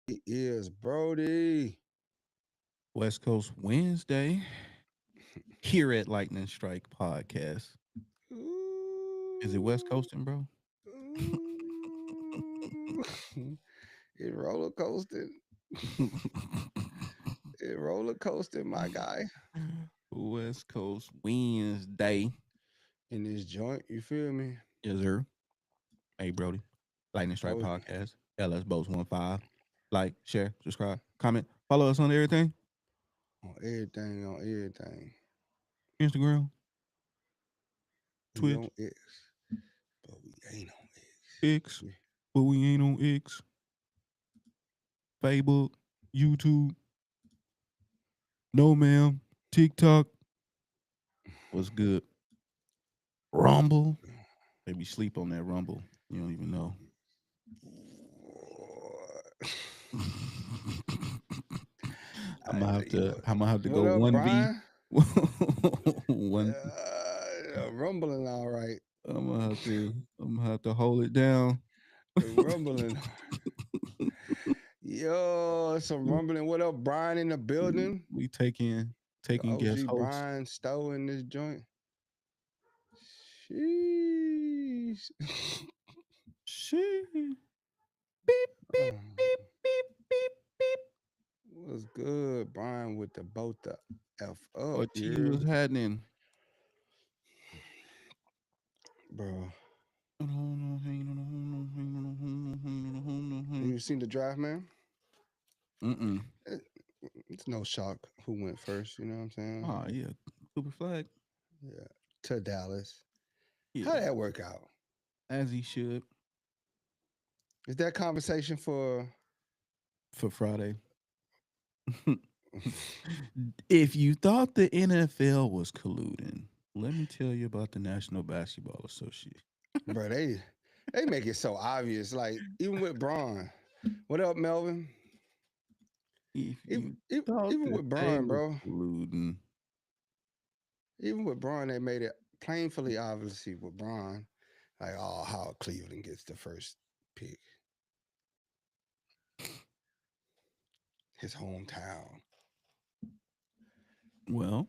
It is Brody. West Coast Wednesday here at Lightning Strike Podcast. Is it West Ooh, Coasting, bro? ooh. It roller coasting. It roller coasting, my guy. West Coast Wednesday. In this joint, you feel me? Yes, sir. Hey, Brody. Lightning Strike Oh, Podcast. LS Boats 15. Like, share, subscribe, comment, follow us on everything. on everything. Instagram, We Twitch, on X, but we ain't on X. X, We, but we ain't on X, Facebook, YouTube, no ma'am, TikTok. What's good? Rumble. Maybe sleep on that Rumble. You don't even know. I'm I gonna have tell you to. what. I'm gonna have to go What up, 1v. Brian? One. Rumbling, all right. I'm gonna have to. I'm gonna have to hold it down. Rumbling. Yo, some rumbling. What up, Brian in the building? We taking guest OG hosts. Brian Stowe in this joint. Sheesh. She beep beep beep beep beep beep. What's good, Brian, with the boat the F up, What T yeah, was happening? bro. You seen the draft, man? Mm-mm. It- It's no shock who went first, you know what I'm saying? Oh yeah, Cooper Flag. Yeah. To Dallas. How Yeah, that work out? as he should Is that conversation for for Friday. If you thought the NFL was colluding, let me tell you about the National Basketball Association. bro, they make it so obvious. Like, even with Braun. What up, Melvin? If Even, you even, thought even that with they Braun, was bro. colluding, Even with Braun, they made it plainly obviously with Braun, like, oh, how Cleveland gets the first pick, his hometown. well,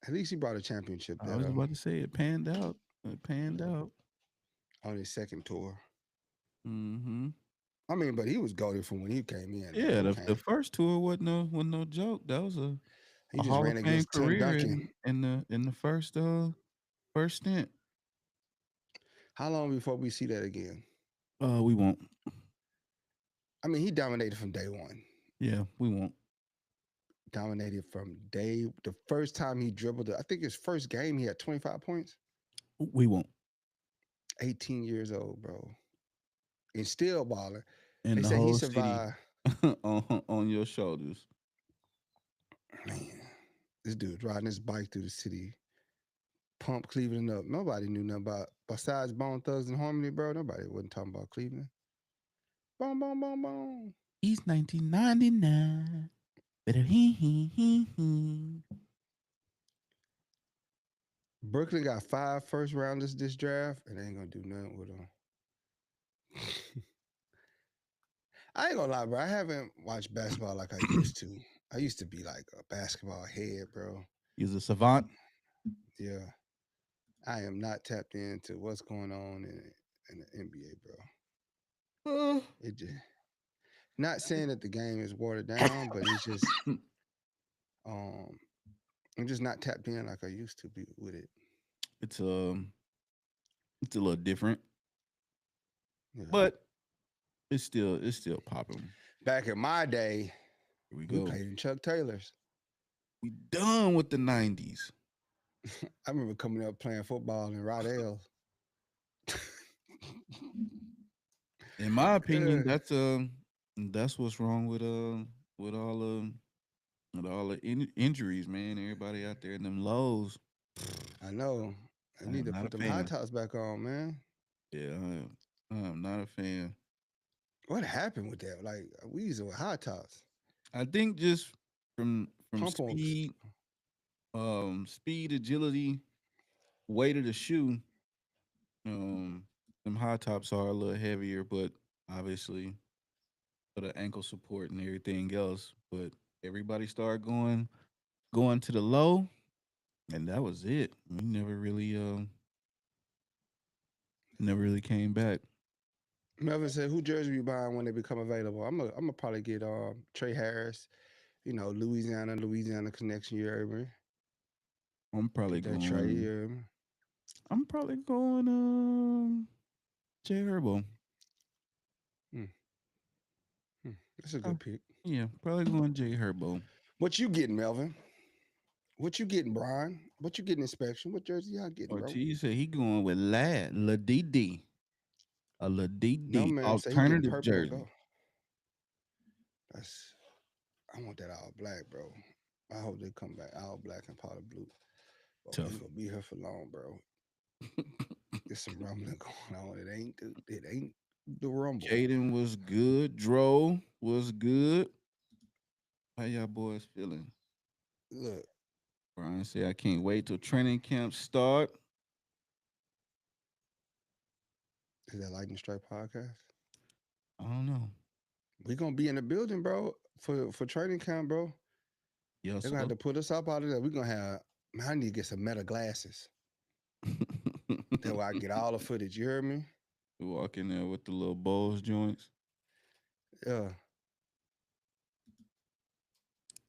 At least he brought a championship I there, was though, about to say it panned out. It panned yeah, out. on his second tour. Hmm. I mean, but he was goaded from when he came in, though. Yeah, He the came, first tour wasn't no joke. That was he a just Hall of ran Fame against Tim career Duncan. in the first stint. How long before we see that again? We won't. I mean, he dominated from day one. Yeah, we won't. Dominated from the first time he dribbled. I think his first game, he had 25 points. We won't. 18 years old, bro, and still balling. They And the say he whole city survived. on your shoulders. Man, this dude riding his bike through the city, pump Cleveland up. Nobody knew nothing about besides Bone Thugs and Harmony, bro. Nobody wasn't talking about Cleveland. Boom, boom, boom, boom. He's 1999. Better he. Brooklyn got 5 first rounders this draft, and they ain't gonna do nothing with them. I ain't gonna lie, bro. I haven't watched basketball like I used to. I used to be like a basketball head, bro. He's a savant. Yeah, I am not tapped into what's going on in the NBA, bro. Uh, It just not saying that the game is watered down, but it's just um I'm just not tapped in like I used to be with it. it's it's a little different, Yeah. but it's still popping. Back in my day, Here we we go. played in Chuck Taylors. We done with the '90s. I remember coming up playing football in Rydell. In my opinion, Yeah, that's what's wrong with all the injuries, man. Everybody out there in them lows. I know. I I need am to not a put them high fan. tops back on, man. Yeah, I am not a fan. What happened with that? Like we used to with high tops, I think just from pump ups. speed, agility, weight of the shoe. Um, them high tops are a little heavier, but obviously, for the ankle support and everything else. But everybody started going to the low, and that was it. We never really came back. Melvin said, "Who jersey you buying when they become available?" I'm gonna probably get Trey Harris. You know, Louisiana connection. You heard me? I'm probably Get that Trey. You going. heard me? I'm probably going. Jay Herbo. Hmm, hmm. That's a Uh, good pick. yeah, probably going Jay Herbo. What you getting, Melvin? What you getting, Brian? What you getting, Inspection? What jersey y'all getting, bro? Ortiz said he going with La DD, a La No DD man say he getting alternative purple and jersey. gold. That's I want that all black, bro. I hope they come back all black and powder blue. But we Tough. ain't gonna be here for long, bro. There's some rumbling going on. It ain't the rumble. Caden was good. Dro was good. How y'all boys feeling? Look, Brian said I can't wait till training camp start. is that Lightning Strike podcast? I don't know. We gonna be in the building, bro, for training camp, bro. Yes, They're gonna have sir. to put us up out of there. We're gonna have man, I need to get some meta glasses. That way I get all the footage. You heard me? We walk in there with the little Bose joints. Yeah.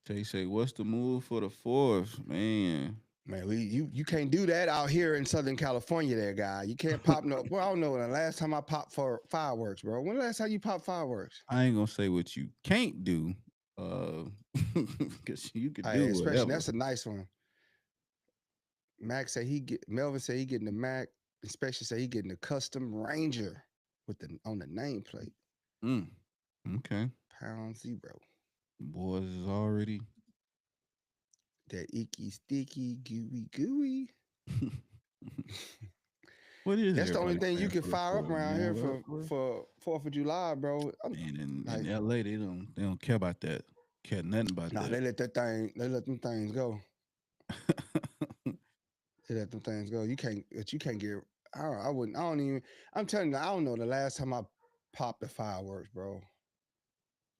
Tay say, "What's the move for the fourth, man?" Man, you can't do that out here in Southern California, there, guy. You can't pop no. Well, I don't know. The last time I popped for fireworks, bro. When the last time you popped fireworks? I ain't gonna say what you can't do, uh, because you could Hey, do especially whatever. that's a nice one. Max said he get. Melvin said he getting the Mac. Inspection said he getting the custom Ranger with the on the nameplate. Mm, okay, Pound zero. boys is already. That icky sticky gooey gooey. What is That's the only everybody thing you praying can for the fire up fourth, around man? here What? for Fourth of July, bro. I'm Man, in like, LA, they don't care about that. Care nothing about nah, that. they let them things go. They let them things go. You can't get. I wouldn't. I don't even. I'm telling you, I don't know the last time I popped the fireworks, bro.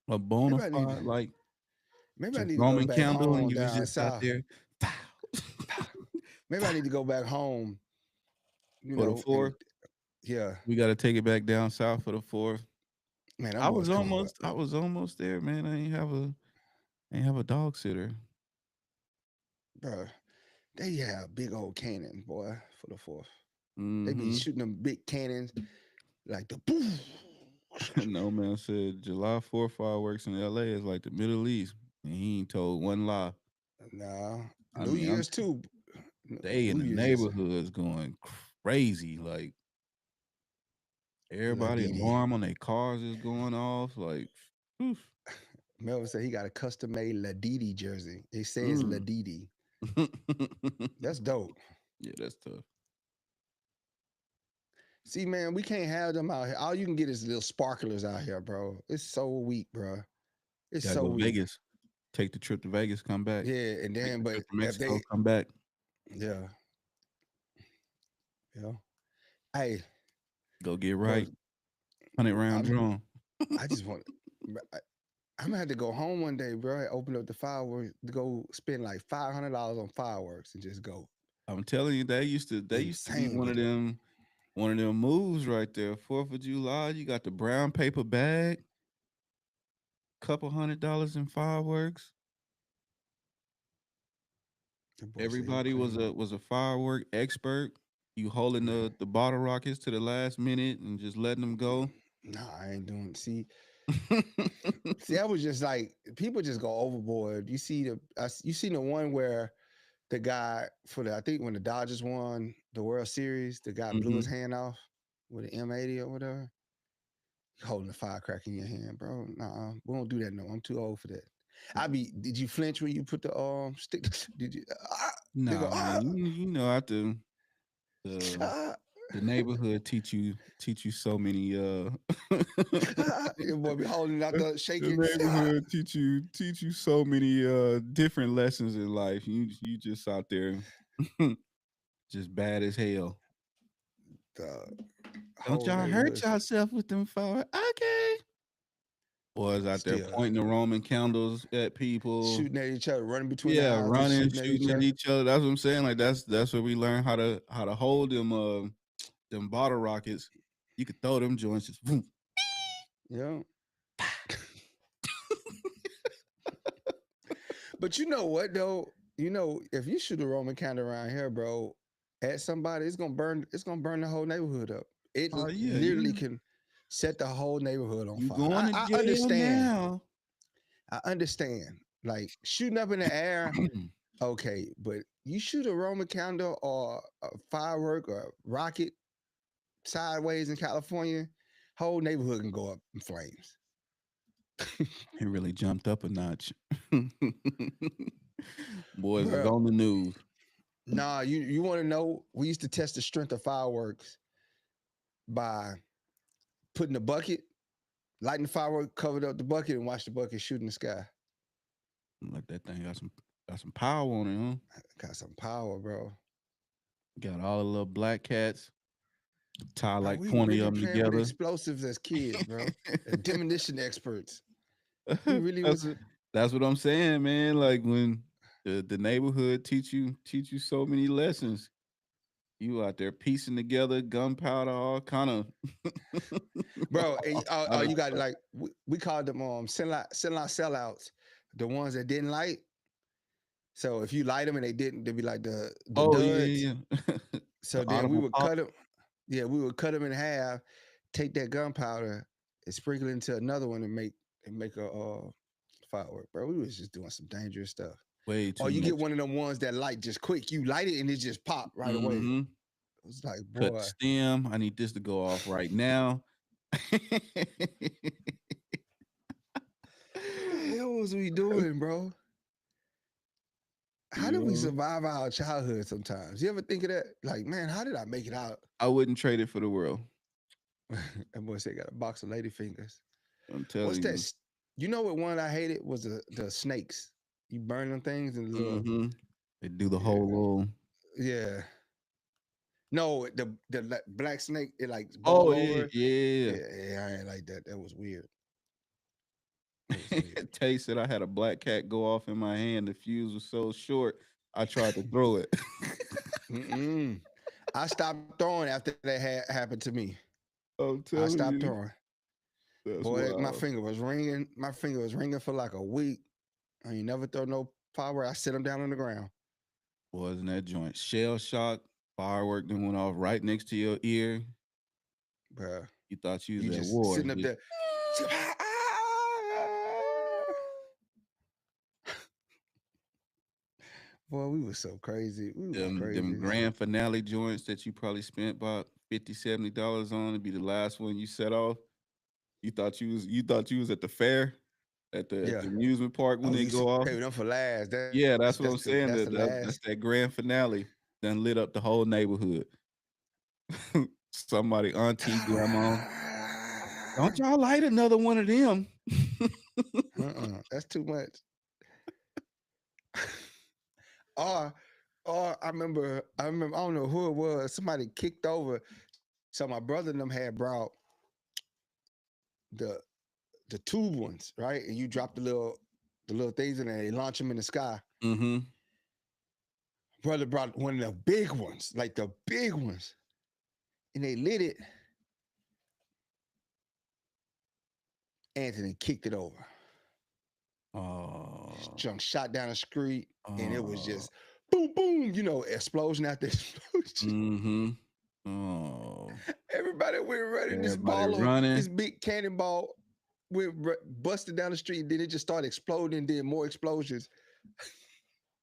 A bona Maybe I need. fide like Maybe I just need to go Roman back candle, and home you was down just out south. there. Pow, Maybe I pow. need to go back home. For the And fourth, yeah, we got to take it back down south for the fourth. man, them I boys was come up, almost, I was almost there, man. I ain't have a dog sitter. bro. They have big old cannons, boy, for the fourth. They be Mm-hmm. shooting them big cannons like the poof. No man said July 4th fireworks in LA is like the Middle East, and he ain't told one lie. Nah, I New mean, I'm Year's too. they in New the Year's is neighborhoods going crazy. Like La everybody Didi. alarm on their cars is going off. Like, oof. Melvin said he got a custom made La Didi jersey. It says La Mm. Didi. That's dope. Yeah, that's tough. See, man, we can't have them out here. All you can get is little sparklers out here, bro. It's so weak, bro. It's Gotta so go to weak. Vegas. Take the trip to Vegas. Come back. Yeah, and Take then the but trip to if Mexico. they, Come back. yeah, yeah. Hey, Go get bro, right. 100 round I'm. drum. I just want. I'm gonna have to go home one day, bro. Open up the fireworks, to go spend like $500 on fireworks, and just go I'm telling you, they used to be insane one of with it. them moves right there. 4th of July, you got the brown paper bag, couple $100 in fireworks. The boy said he Everybody was playing. a firework expert. You holding the bottle rockets to the last minute and just letting them go. Nah, I ain't doing. See, I was just like people just go overboard. You seen the one where the guy for the I think when the Dodgers won the World Series, the guy blew his Hmm. hand off with an M80 or whatever. You holding a firecracker in your hand, bro. Nah, we don't do that no. I'm too old for that. Did you flinch when you put the stick? Did you? They go Nah, man, you know after the ah. the neighborhood teach you so many Your boy be holding out the the shaking. neighborhood teach you so many different lessons in life. You just out there just bad as hell. The Don't whole y'all hurt neighborhood. yourself with them fire. Okay. Boys out there Still pointing the Roman candles at people. shooting at each other, running between the Yeah, houses, running, shooting at each shooting at other. each other. That's what I'm saying. Like that's where we learn how to hold them bottle rockets. You could throw them joints just boom. Yeah. But you know what though? You know, if you shoot a Roman candle around here, bro, at somebody, it's gonna burn. It's gonna burn the whole neighborhood up. It Oh yeah, literally can set the whole neighborhood on you fire. going to I jail understand. now. I understand. Like shooting up in the air, okay, but you shoot a Roman candle or a firework or a rocket sideways in California, whole neighborhood can go up in flames. It really jumped up a notch. Boys is Bro, on the news. nah, you want to know? We used to test the strength of fireworks by putting the bucket, lighting the firework, covered up the bucket, and watch the bucket shoot in the sky. Like that thing got some power on it, huh? Got some power, bro. Got all the little black cats. Tie Bro, like we 20 really of them playing with together. explosives as kids, bro. Demolition experts. We really that's was. what, that's what I'm saying, man. Like when the neighborhood teach you so many lessons. You out there piecing together gunpowder, all kind of Bro, all kind of you got stuff. like we called them sellouts, the ones that didn't light. So if you light them and they didn't, they'd be like the Oh duds. yeah, yeah. So The then we audible would pop. cut them. Yeah, we would cut them in half, take that gunpowder and sprinkle it into another one and make a firework, bro. We was just doing some dangerous stuff. Way Or too you get much. one of them ones that light just quick. You light it and it just pop right away. Mm-hmm. It's like, Cut the boy, stem. I need this to go off right now. the hell was we doing, bro? How did we Yeah. survive our childhood sometimes? You ever think of that? Like, man, how did I make it out? I wouldn't trade it for the world. That boy said got a box of lady fingers. I'm What's telling that? you. You know what one I hated was the snakes. You burn them things and the little Mm-hmm. They do the yeah, whole little. yeah. No, the black snake it like Oh boil yeah, over. yeah. Yeah, I ain't like that. That was weird. That was weird. Tay said I had a black cat go off in my hand. The fuse was so short, I tried to throw it. Mm-mm. I stopped throwing after that happened to me. I'm I telling stopped you, throwing. that's Boy, my wild. finger was ringing. My finger was ringing for like a week. I ain't never throw no firework. I sit them down on the ground. Wasn't that joint shell shock? Firework then went off right next to your ear. Bruh. You thought you was You at just war. sitting up Just there. Boy, we was so crazy. We was them crazy. grand finale joints that you probably spent about $50, $70 on to be the last one you set off. You thought you was at the fair, at the Yeah. amusement park when Oh, they you go off. save them for last. Yeah, that's what I'm saying. That's the That's last. that grand finale. Done lit up the whole neighborhood. Somebody, auntie, grandma. Don't y'all light another one of them? That's too much. or I remember I don't know who it was. Somebody kicked over. So my brother and them had brought the the tube ones, right? And you drop the little things in there, they launch them in the sky. Mm-hmm. Brother brought one of the big ones, like the big ones, and they lit it. Anthony kicked it over. Oh, Junk shot down the street, and it was oh, just boom, boom. Explosion after explosion. mm-hmm. Oh, Everybody went running. everybody running. This big cannonball went busted down the street. And then it just started exploding. Did more explosions.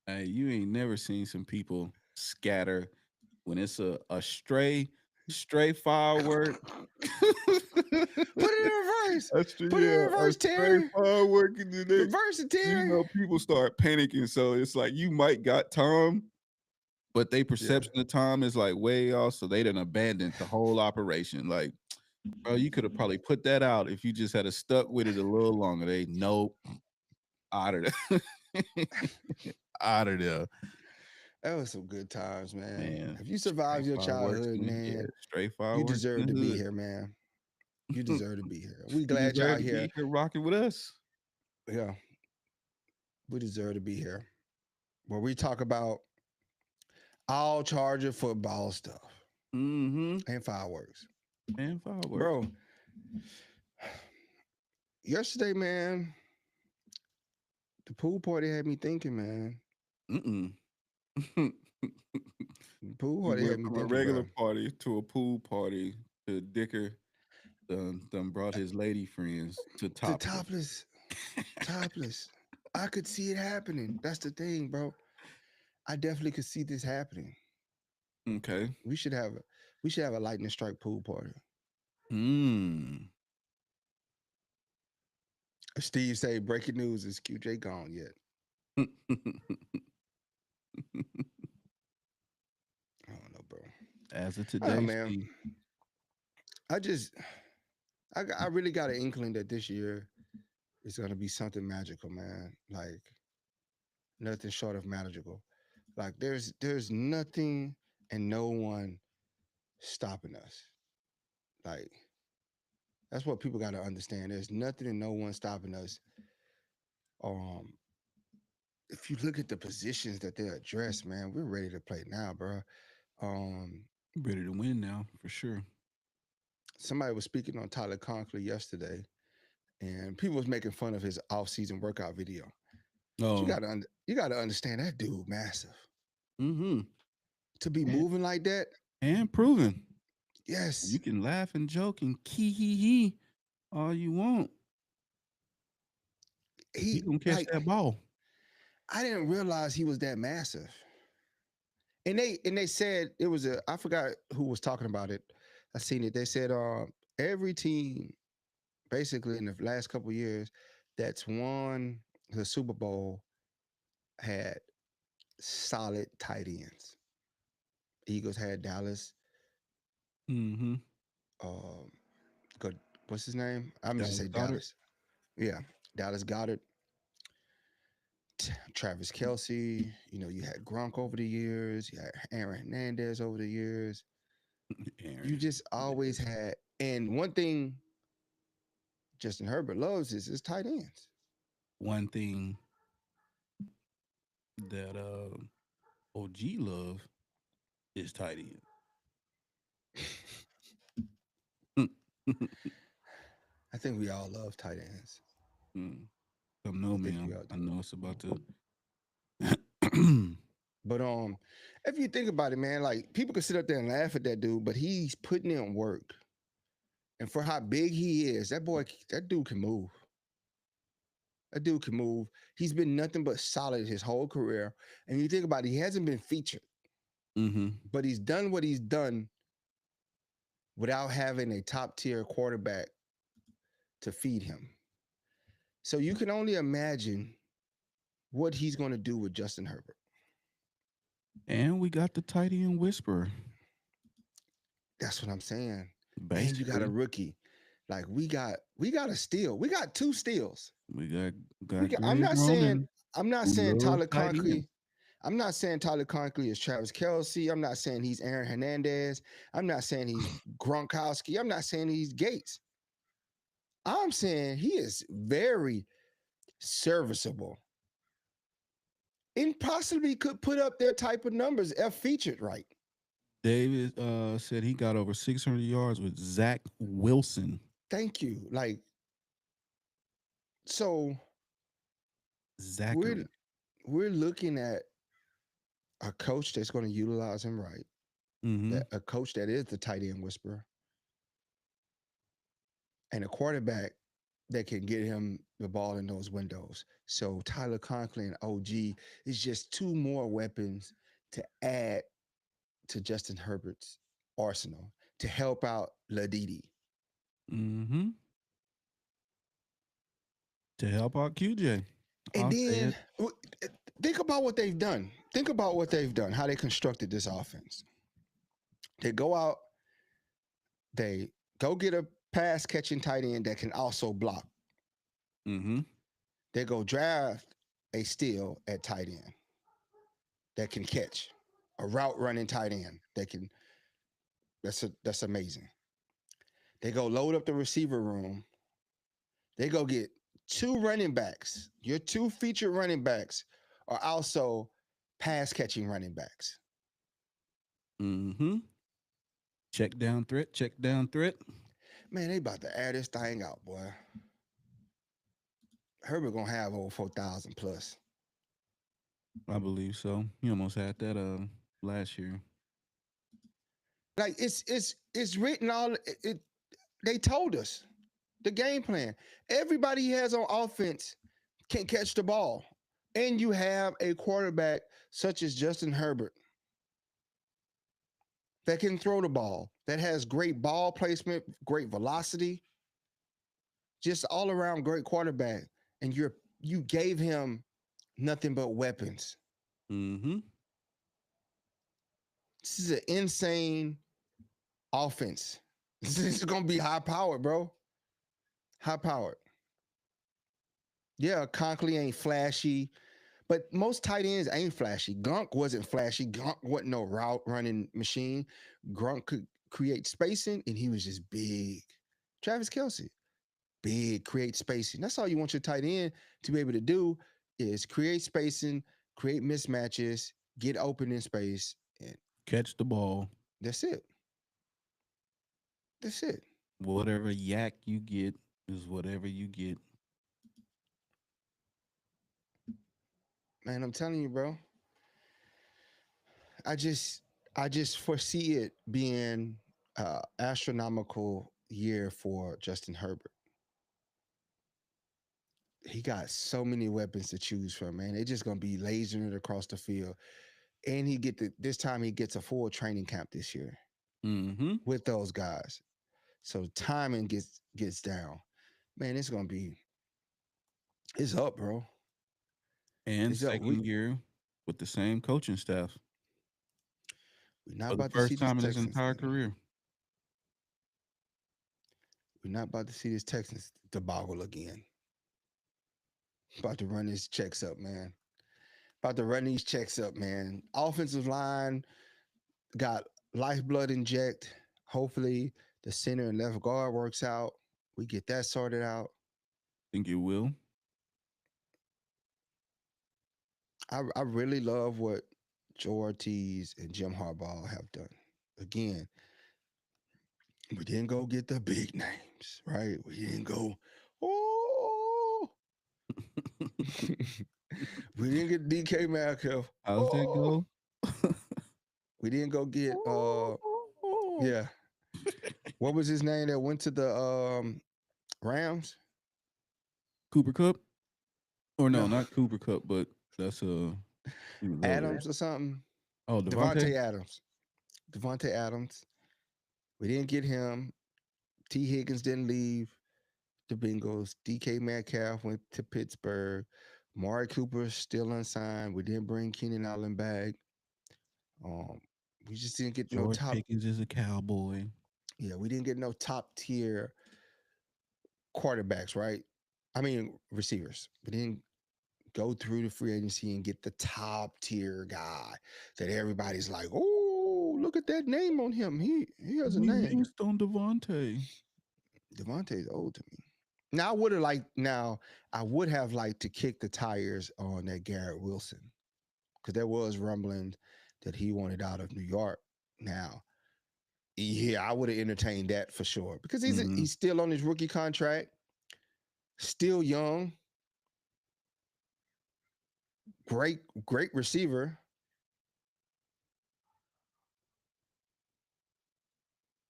Hey, you ain't never seen some people scatter when it's a stray firework. Put it in reverse. Put it in A reverse, stray Terry. firework, and then Reverse it, Terry. people start panicking. So it's like you might got time, but they Yeah. perception of time is like way off. So they done abandoned the whole operation. Like, bro, you could have probably put that out if you just had stuck with it a little longer. They nope, out of there, out of there, That was some good times, man. man. If you Stray survived your fireworks childhood, in the man, stray you fireworks deserve in to the be hood. here, man. You deserve to be here. We You glad y'all deserve to here. be here rocking with us. Yeah, we deserve to be here. Where we talk about all Charger football stuff Mm-hmm. and fireworks. And fireworks. Bro, yesterday, man, the pool party had me thinking, man. Mm-mm. The pool You party went had me from a thinking, regular bro. party to a pool party to Dicker done brought his lady friends to The topless. topless. I could see it happening. That's the thing, bro. I definitely could see this happening. Okay. We should have a lightning strike pool party. Hmm. Steve say breaking news is QJ gone yet. I don't know, bro. As of Oh today, man, Steve. I just I really got an inkling that this year is gonna be something magical, man. Like nothing short of magical. Like there's nothing and no one stopping us. Like that's what people got to understand. There's nothing and no one stopping us. Um, if you look at the positions that they address, man, we're ready to play now, bro. Um, Ready to win now, for sure. somebody was speaking on Tyler Conklin yesterday, and people was making fun of his off-season workout video. But Oh. you gotta understand that dude massive Mm-hmm. to be And, moving like that. and proven. Yes, You can laugh and joke and kee hee hee all you want. He he gonna catch like that ball. I didn't realize he was that massive. And they said it was a I forgot who was talking about it. I seen it. They said every team basically in the last couple of years that's won the Super Bowl had solid tight ends. Eagles had Dallas. Mm-hmm. Um, good. What's his name? I'm just Dallas say Goddard. Dallas. Yeah, Dallas Goddard, Travis Kelsey. You know, you had Gronk over the years. You had Aaron Hernandez over the years. You Aaron. just always had. And one thing Justin Herbert loves is his tight ends. One thing that OG love is tight end. I think we all love tight ends. Mm. Come know I think me. we all I do. know it's about to. But if you think about it, man, like people can sit up there and laugh at that dude, but he's putting in work. And for how big he is, that dude can move. That dude can move. He's been nothing but solid his whole career. And you think about it, he hasn't been featured, Mm-hmm. but he's done what he's done without having a top tier quarterback to feed him. So you can only imagine what he's going to do with Justin Herbert. And we got the tight end whisperer, That's what I'm saying. And you got a basically. rookie. Like we got a steal. We got two steals. We got We got got, Greg Roman, I'm not who saying loves Tyler tight ends. Conklin. I'm not saying Tyler Conklin is Travis Kelsey. I'm not saying he's Aaron Hernandez. I'm not saying he's Gronkowski. I'm not saying he's Gates. I'm saying he is very serviceable and possibly could put up their type of numbers if featured right. David said he got over 600 yards with Zach Wilson. Thank you. Like, so we're Zachary. we're looking at a coach that's going to utilize him right. Mm-hmm. A coach that is the tight end whisperer, and a quarterback that can get him the ball in those windows. So Tyler Conklin, OG, is just two more weapons to add to Justin Herbert's arsenal to help out Ladidi. Mm-hmm. To help out QJ. And I'll say then it. think about what they've done. Think about what they've done, how they constructed this offense. They go out, they go get a pass catching tight end that can also block. Mm-hmm. They go draft a steal at tight end that can catch, a route running tight end that can. That's amazing. They go load up the receiver room. They go get 2 running backs. Your 2 featured running backs are also pass catching running backs. Mm-hmm. Check down threat. Check down threat. Man, they about to air this thing out, boy. Herbert gonna have over 4,000 plus. I believe so. He almost had that last year. Like it's written all. They told us the game plan. Everybody he has on offense can catch the ball, and you have a quarterback such as Justin Herbert that can throw the ball, that has great ball placement, great velocity, just all around great quarterback. And you gave him nothing but weapons. Mm-hmm. This is an insane offense. This is gonna be high powered, bro. High powered. Yeah, Conklin ain't flashy, but most tight ends ain't flashy. Gronk wasn't flashy. Gronk wasn't no route running machine. Gronk could create spacing, and he was just big. Travis Kelsey, big, create spacing. That's all you want your tight end to be able to do is create spacing, create mismatches, get open in space, and Catch the ball. that's it. That's it. Whatever yak you get is whatever you get. Man, I'm telling you, bro. I just I just foresee it being astronomical year for Justin Herbert. He got so many weapons to choose from, man. They're just gonna be lasering it across the field. And this time he gets a full training camp this year Mm-hmm. with those guys. So timing gets down. Man, it's up, bro. And It's up. We second year with the same coaching staff we're not for the about to see first this time in his Texans entire thing. career. We're not about to see this Texans debacle again. About to run his checks up, man. About to run these checks up, man. Offensive line got lifeblood inject. Hopefully, the center and left guard works out. We get that sorted out. Think you will? I really love what Joe Ortiz and Jim Harbaugh have done. Again, we didn't go get the big names, right? We didn't go, oh, we didn't get DK Metcalf. How's that Oh, go? we didn't go get yeah. What was his name that went to the Rams? Cooper Cup? Or no, No, not Cooper Cup, but that's he was over there. Adams or something. Oh, Devontae? Devontae Adams. Devontae Adams. We didn't get him. T. Higgins didn't leave the Bengals. DK Metcalf went to Pittsburgh. Mari Cooper still unsigned. We didn't bring Keenan Allen back. Um, we just didn't get no George top. Pickens is a cowboy. Yeah, we didn't get no top tier quarterbacks, right? I mean receivers. We didn't go through the free agency and get the top tier guy that everybody's like, oh, look at that name on him. He has a We name. missed on Devontae. Devontae's old to me. Now I would have liked to kick the tires on that Garrett Wilson because there was rumbling that he wanted out of New York. Now, yeah, I would have entertained that for sure because Mm-hmm. he's still on his rookie contract, still young, great receiver.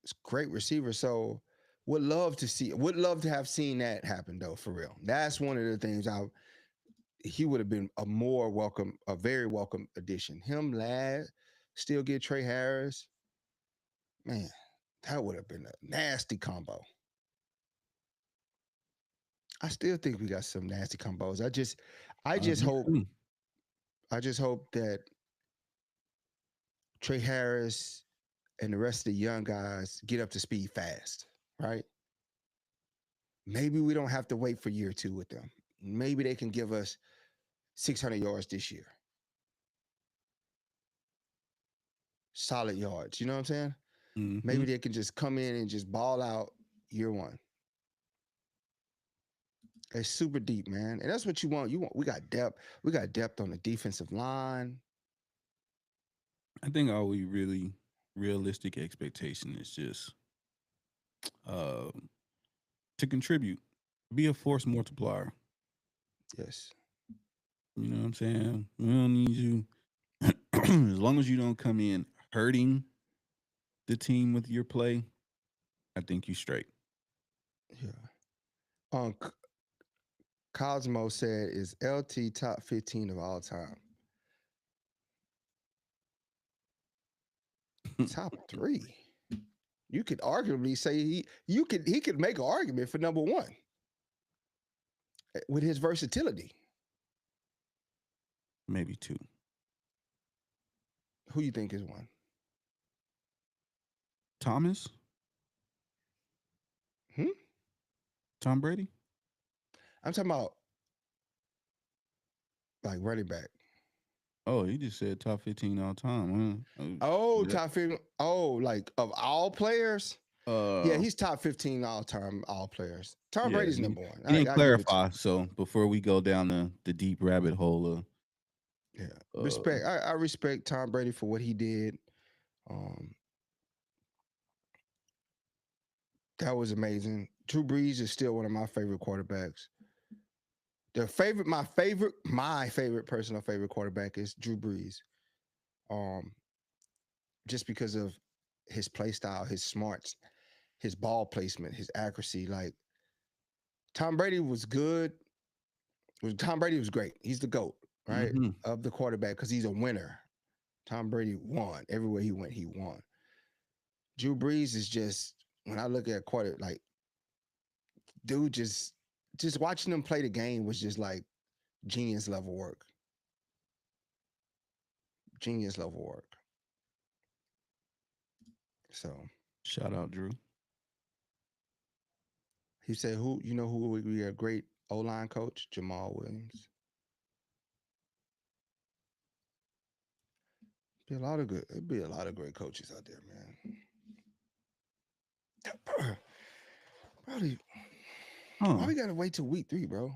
It's great receiver. So would love to have seen that happen though, for real. That's one of the things he would have been a very welcome addition. Him, Lad, still get Trey Harris. Man, that would have been a nasty combo. I still think we got some nasty combos. I I just do hope, too. I just hope that Trey Harris and the rest of the young guys get up to speed fast, right? Maybe we don't have to wait for year 2 with them. Maybe they can give us 600 yards this year. Solid yards. You know what I'm saying? Mm-hmm. Maybe they can just come in and just ball out year one. It's super deep, man, and that's what you want. You want. We got depth. We got depth on the defensive line. I think all we really realistic expectation is just uh, to contribute, be a force multiplier. Yes. You know what I'm saying? We don't need you as long as you don't come in hurting the team with your play. I think you straight. Yeah. Cosmo said, "Is LT top 15 of all time? Top 3? You could arguably say he could make an argument for number 1 with his versatility. Maybe 2. Who you think is 1? Thomas? Hmm? Tom Brady? I'm talking about like running back. Oh, he just said top 15 all time. Oh, Yeah. top 15. Oh, like of all players? Yeah, Uh, he's top 15 all time, all players. Tom yeah, Brady's number 1. he didn't I give it to clarify. So before we go down the deep rabbit hole yeah. uh, Respect. I respect Tom Brady for what he did. Um, that was amazing. Drew Brees is still one of my favorite quarterbacks. My favorite personal favorite quarterback is Drew Brees. Um, just because of his play style, his smarts, his ball placement, his accuracy. Like Tom Brady was good. Tom Brady was great. He's the GOAT, right? mhm. Of the quarterback, because he's a winner. Tom Brady won. Everywhere he went, he won. Drew Brees is just, when I look at like, dude, just watching him play the game was just like genius level work. Genius level work. So Shout out Drew. he said, who would be a great O-line coach? Jamal Williams. It'd be a lot of great coaches out there, man. Brody, why we gotta wait till week 3, bro?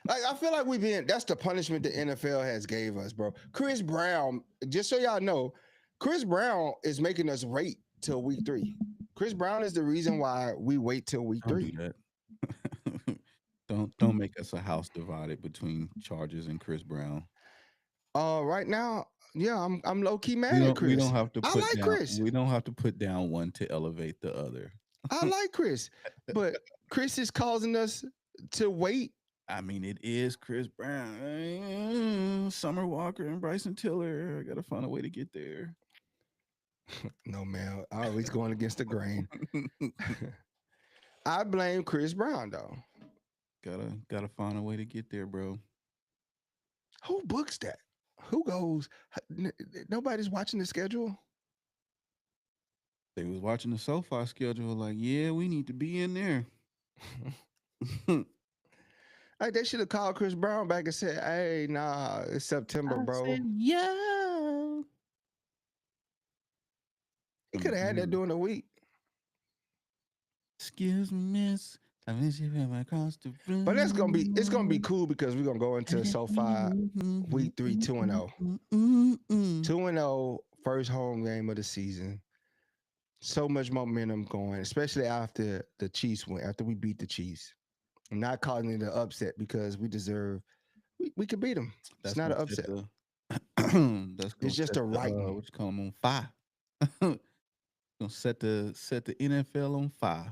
Like, I feel like that's the punishment the NFL has gave us, bro. Chris Brown, just so y'all know, Chris Brown is making us wait till week 3. Chris Brown is the reason why we wait till week Don't 3. do that. Don't make us a house divided between Chargers and Chris Brown. Right now, yeah, I'm low key We mad at don't we Chris. don't have to I put like down Chris. we don't have to put down one to elevate the other. I like Chris, but Chris is causing us to wait. I mean, it is Chris Brown, Summer Walker, and Bryson Tiller. I gotta find a way to get there. No, man, always going against the grain. I blame Chris Brown though. Gotta find a way to get there, bro. Who books that? Who goes? Nobody's watching the schedule. They was watching the SoFi schedule, like, yeah, we need to be in there. Like they should have called Chris Brown back and said, "Hey, nah, it's September, bro." Yeah. He could have had that during the week. Excuse me, miss. I miss you from across the room. But it's gonna be cool because we're gonna go into SoFi week 3 2-0. 2-0, first home game of the season. So much momentum going, especially after the Chiefs win, after we beat the Chiefs. I'm not calling it an upset because we we could beat them. It's not an upset. It's just a right one. What you call them on fire? Gonna set the NFL on fire.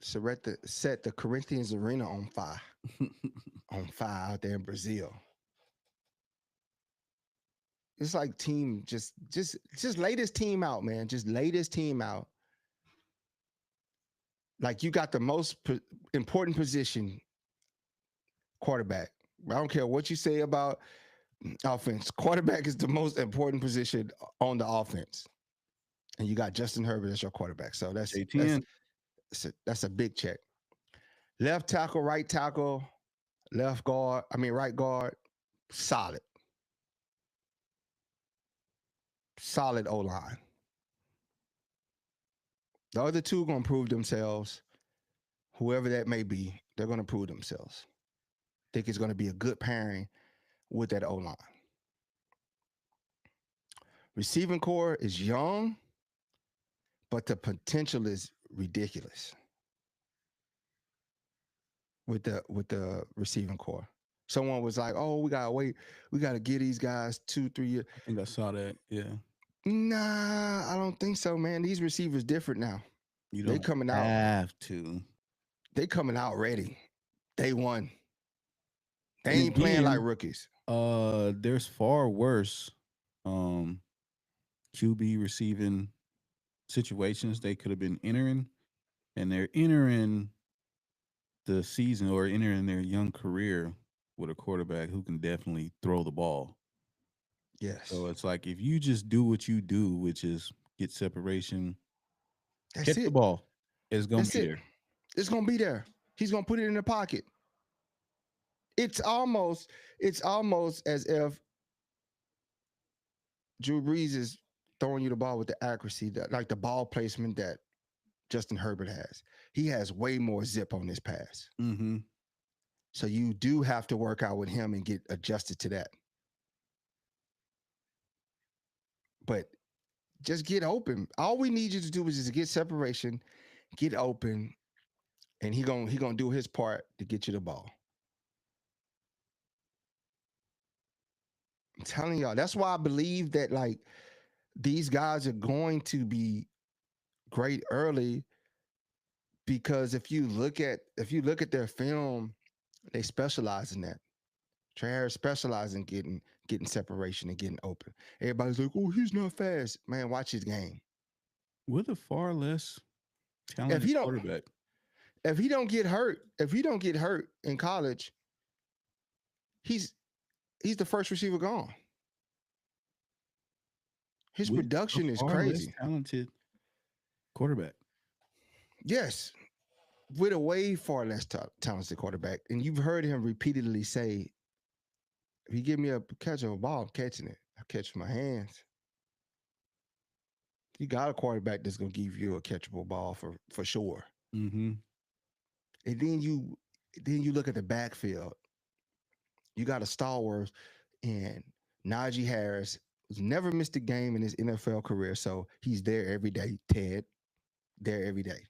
Set the Corinthians Arena on fire. On fire out there in Brazil. It's like team just lay this team out, man. Just lay this team out. Like you got the most important position, quarterback. I don't care what you say about offense. Quarterback is the most important position on the offense. And you got Justin Herbert as your quarterback. So that's a big check. Left tackle, right tackle, right guard, solid. Solid O-line. The other two gonna prove themselves. Whoever that may be, they're gonna prove themselves. Think it's gonna be a good pairing with that O line. Receiving core is young, but the potential is ridiculous with the receiving core. Someone was like, "Oh, we gotta wait. We gotta give these guys 2, 3 years." I think I saw that. Yeah. Nah, I don't think so, man. These receivers different now. You They don't coming out. have to. They coming out ready. Day one. They And ain't playing like again, rookies. there's far worse um QB receiving situations they could have been entering, and they're entering the season or entering their young career with a quarterback who can definitely throw the ball. Yes. So it's like if you just do what you do, which is get separation, That's catch the it. ball, it's gonna That's be it. there. It's gonna be there. He's gonna put it in the pocket. It's almost, it's almost as if Drew Brees is throwing you the ball with the accuracy that, like the ball placement that Justin Herbert has. He has way more zip on this pass. Mm-hmm. So you do have to work out with him and get adjusted to that. But just get open. All we need you to do is just get separation, get open, and he gonna do his part to get you the ball. I'm telling y'all, that's why I believe that like these guys are going to be great early because if you look at their film, they specialize in that. Trey Harris specializes in getting separation and getting open. Everybody's like, "Oh, he's not fast." Man, watch his game. With a far less If talented he don't quarterback. if he don't get hurt in college, he's he's the first receiver gone. His With a production is far less crazy. talented quarterback. Yes, with a way far less talented quarterback, and you've heard him repeatedly say, "If you give me a catch of a ball, I'm catching it. I catch with my hands." You got a quarterback that's gonna give you a catchable ball for sure. Mm-hmm. And then you look at the backfield. You got a stalwart and Najee Harris, who's never missed a game in his NFL career, so he's there every day. Ted, there every day.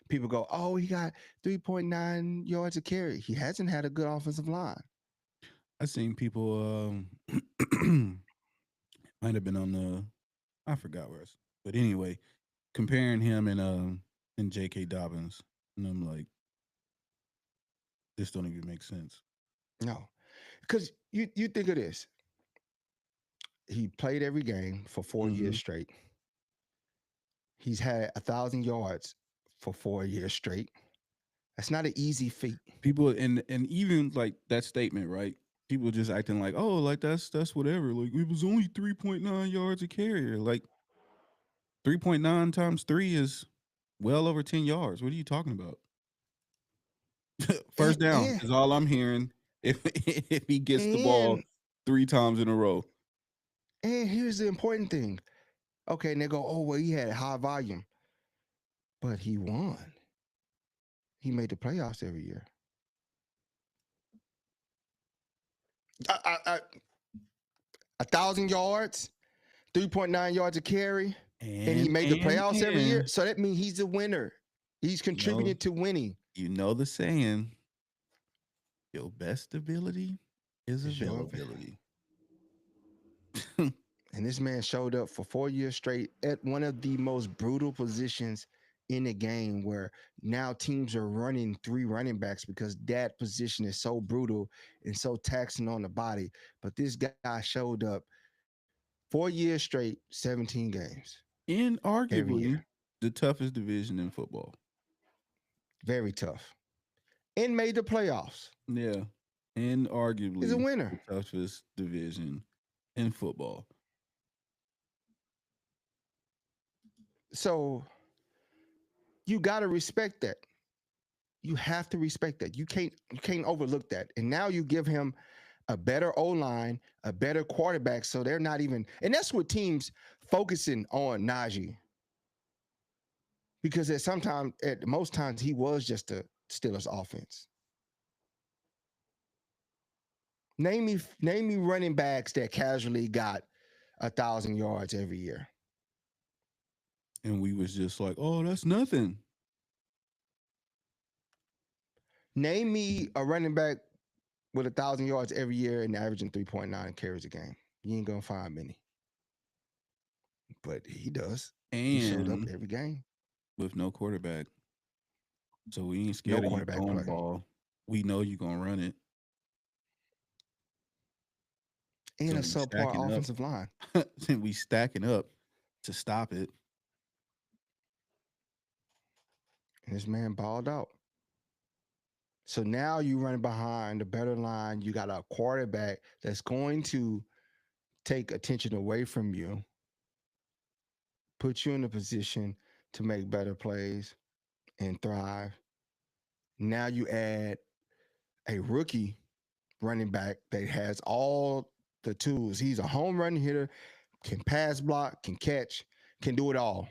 People go, "Oh, he got 3.9 yards a carry." He hasn't had a good offensive line. I seen people might have been on the I forgot where it's but anyway, comparing him and J.K. Dobbins. And I'm like, this don't even make sense. No, because you think of this. He played every game for 4 years Mm-hmm. straight. He's had 1,000 yards for 4 years straight. That's not an easy feat. People and even like that statement, right? People just acting like, oh, like that's whatever. Like it was only 3.9 yards a carry. Like 3.9 times three is well over 10 yards. What are you talking about? And First down and is all I'm hearing if if he gets the ball and, 3 times in a row. and here's the important thing. Okay, and they go, "Oh, well, he had high volume, but he won. He made the playoffs every year. 1,000 yards, 3.9 yards a carry, and he made the playoffs every year. And So that means he's a winner. He's you know, contributing to winning. you know the saying, your best ability is Is your availability. And this man showed up for 4 years straight at one of the most brutal positions in the game where now teams are running three running backs because that position is so brutal and so taxing on the body. But this guy showed up 4 years straight, 17 games And every year. arguably the toughest division in football. Very tough. And made the playoffs. Yeah. And He's a arguably the winner. toughest division in football. So you got to respect that. You have to respect that. You can't overlook that. And now you give him a better O line, a better quarterback. So they're not even, and that's what teams focusing on Najee because at most times, he was just a Steelers offense. Name me running backs that casually got 1,000 yards every year. And we was just like, oh, that's nothing. Name me a running back with 1,000 yards every year and averaging 3.9 carries a game. You ain't gonna find many, but he does. He showed up And every game. with no quarterback. So we ain't No scared of you quarterback throwing the play. ball. We know you gonna run it. And So a we subpar stacking up. offensive line. We stacking up to stop it. And this man balled out. So now you running behind a better line. You got a quarterback that's going to take attention away from you, put you in a position to make better plays and thrive. Now you add a rookie running back that has all the tools. He's a home run hitter, can pass block, can catch, can do it all.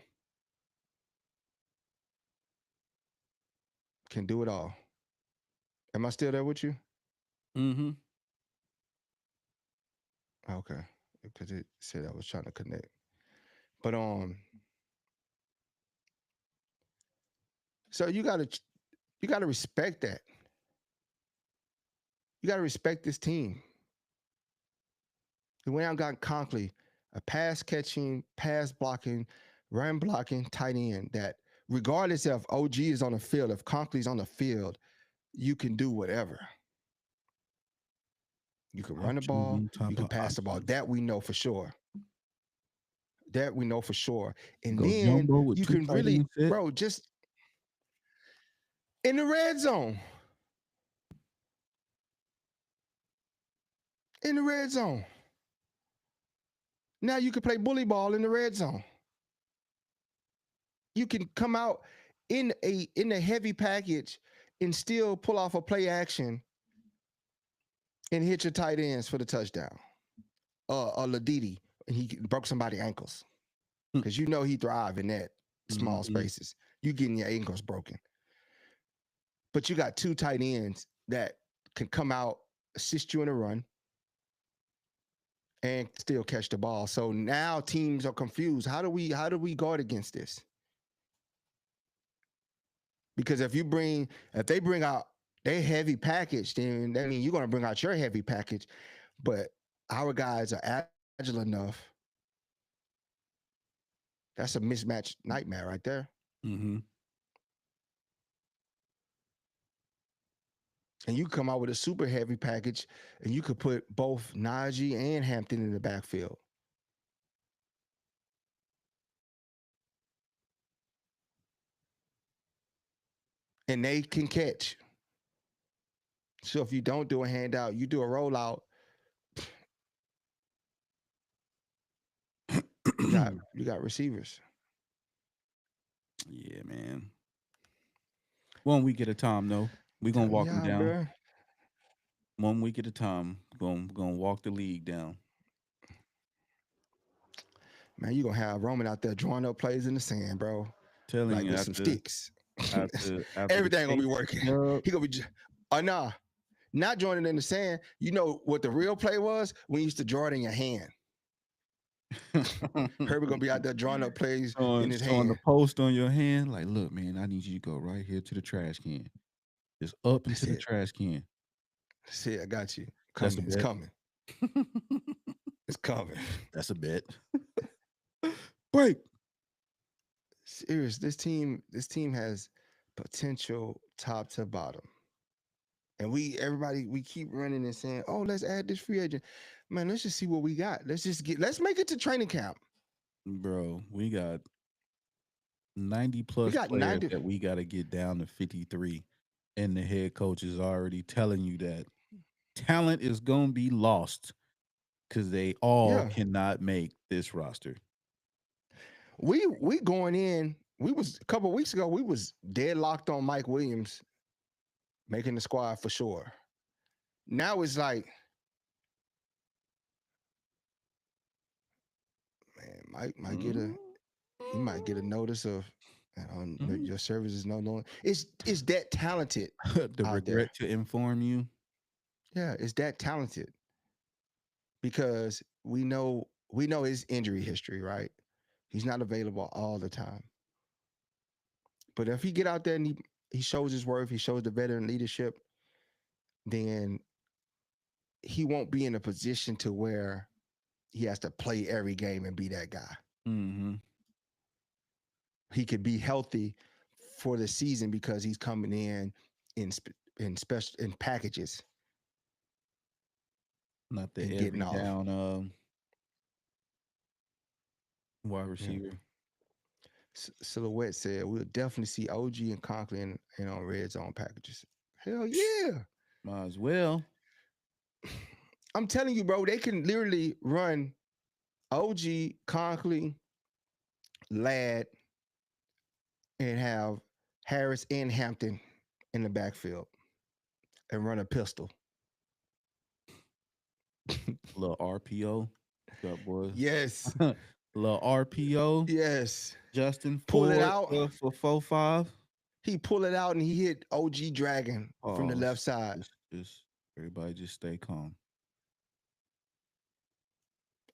Can do it all. Am I still there with you? Mm-hmm. Okay. Because it said I was trying to connect. But so you gotta respect that. You gotta respect this team. We went out and got Conklin, a pass catching, pass blocking, run blocking tight end that regardless if OG is on the field, if Conklin's on the field, you can do whatever. You can run the ball, On top you can of pass the ball. options. That we know for sure. That we know for sure. And Go then jumbo with you two can tight really, end set. bro, just in the red zone. In the red zone. Now you can play bully ball in the red zone. You can come out in a heavy package and still pull off a play action and hit your tight ends for the touchdown. Ladidi, he broke somebody's ankles because you know he thrive in that small spaces. You getting your ankles broken, but you got two tight ends that can come out, assist you in a run, and still catch the ball. So now teams are confused. How do we guard against this? Because if they bring out their heavy package, then that means you're gonna bring out your heavy package. But our guys are agile enough. That's a mismatch nightmare right there. Mm-hmm. And you come out with a super heavy package, and you could put both Najee and Hampton in the backfield. And they can catch. So if you don't do a handout, you do a rollout. You got receivers. Yeah, man. 1 week at a time, though. We're gonna walk them down. Bro. 1 week at a time. Gonna walk the league down. Man, you're gonna have Roman out there drawing up plays in the sand, bro. Telling Like you with some sticks. after Everything gonna be the working. dub. He gonna be nah. Not joining in the sand. You know what the real play was? When you used to draw it in your hand. Herbert gonna be out there drawing up plays in his on the hand. post on your hand, like, look, man, I need you to go right here to the trash can. Just up into the trash can. That's it. I got you. That's a Coming. It's bet. coming. It's coming. That's a bet. Break. Serious. This team has potential top to bottom. And we keep running and saying, oh, let's add this free agent. Man, let's just see what we got. Let's make it to training camp. Bro, we got 90 plus got players 90 that we got to get down to 53. And the head coach is already telling you that talent is going to be lost because they all cannot make this roster. We going in, we was a couple of weeks ago, we was deadlocked on Mike Williams making the squad for sure. Now it's like, man, Mike might get a notice of Your service is no longer. It's that talented The out there. regret to inform you. Yeah, it's that talented because we know his injury history, right? He's not available all the time. But if he get out there and he shows his worth, he shows the veteran leadership, then he won't be in a position to where he has to play every game and be that guy. Mm-hmm. He could be healthy for the season because he's coming in special in packages. Not the And every getting off. down wide Yeah. receiver. Silhouette said we'll definitely see OG and Conklin on red zone packages. Hell yeah. Might as well. I'm telling you, bro, they can literally run OG, Conklin, Ladd, and have Harris and Hampton in the backfield and run a pistol. Little RPO. What's up, boys? Yes. Little RPO. Yes. Justin Pull it Ford out. for 4-5. He pull it out and he hit OG Dragon from the left side. Just everybody just stay calm.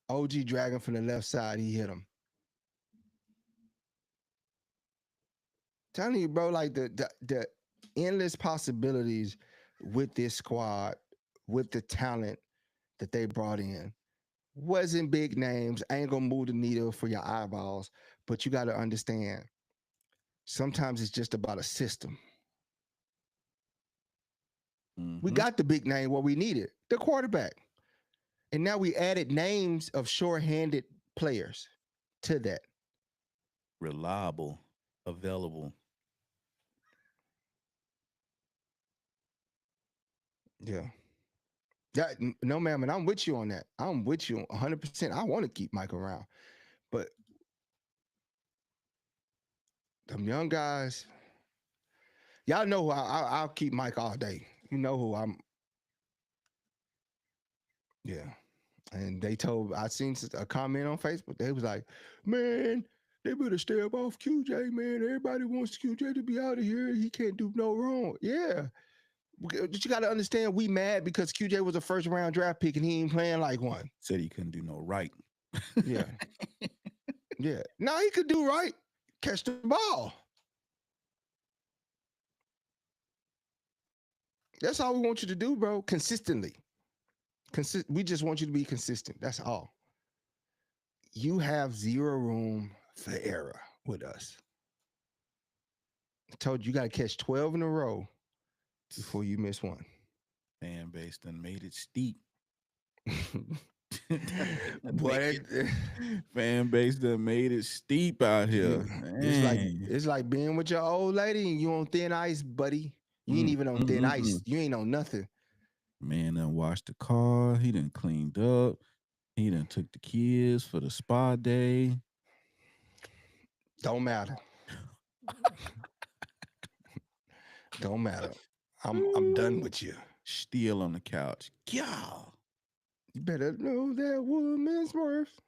OG Dragon from the left side, he hit him. Telling you, bro, like the endless possibilities with this squad, with the talent that they brought in. Wasn't big names. I ain't gonna move the needle for your eyeballs, but you got to understand. Sometimes it's just about a system. Mm-hmm. We got the big name what we needed, the quarterback. And now we added names of short-handed players to that. Reliable, available. Yeah. That, no, ma'am, and I'm with you on that. I'm with you 100%. I want to keep Mike around. But them young guys, y'all know who I'll keep Mike all day. You know who I'm. Yeah. And I seen a comment on Facebook. They was like, man, they better stay up off QJ, man. Everybody wants QJ to be out of here. He can't do no wrong. Yeah. But you got to understand, we mad because QJ was a first round draft pick and he ain't playing like one. Said he couldn't do no right. Yeah. Yeah. Now he could do right. Catch the ball. That's all we want you to do, bro. Consistently. We just want you to be consistent. That's all. You have zero room for error with us. I told you, you got to catch 12 in a row before you miss one. Fan base done made it steep. Boy, fan base done made it steep out here. It's like being with your old lady and you on thin ice, buddy. You ain't even on thin ice. You ain't on nothing. Man done washed the car. He done cleaned up. He done took the kids for the spa day. Don't matter. Don't matter. I'm done with you. Still on the couch. Yeah. You better know that woman's worth.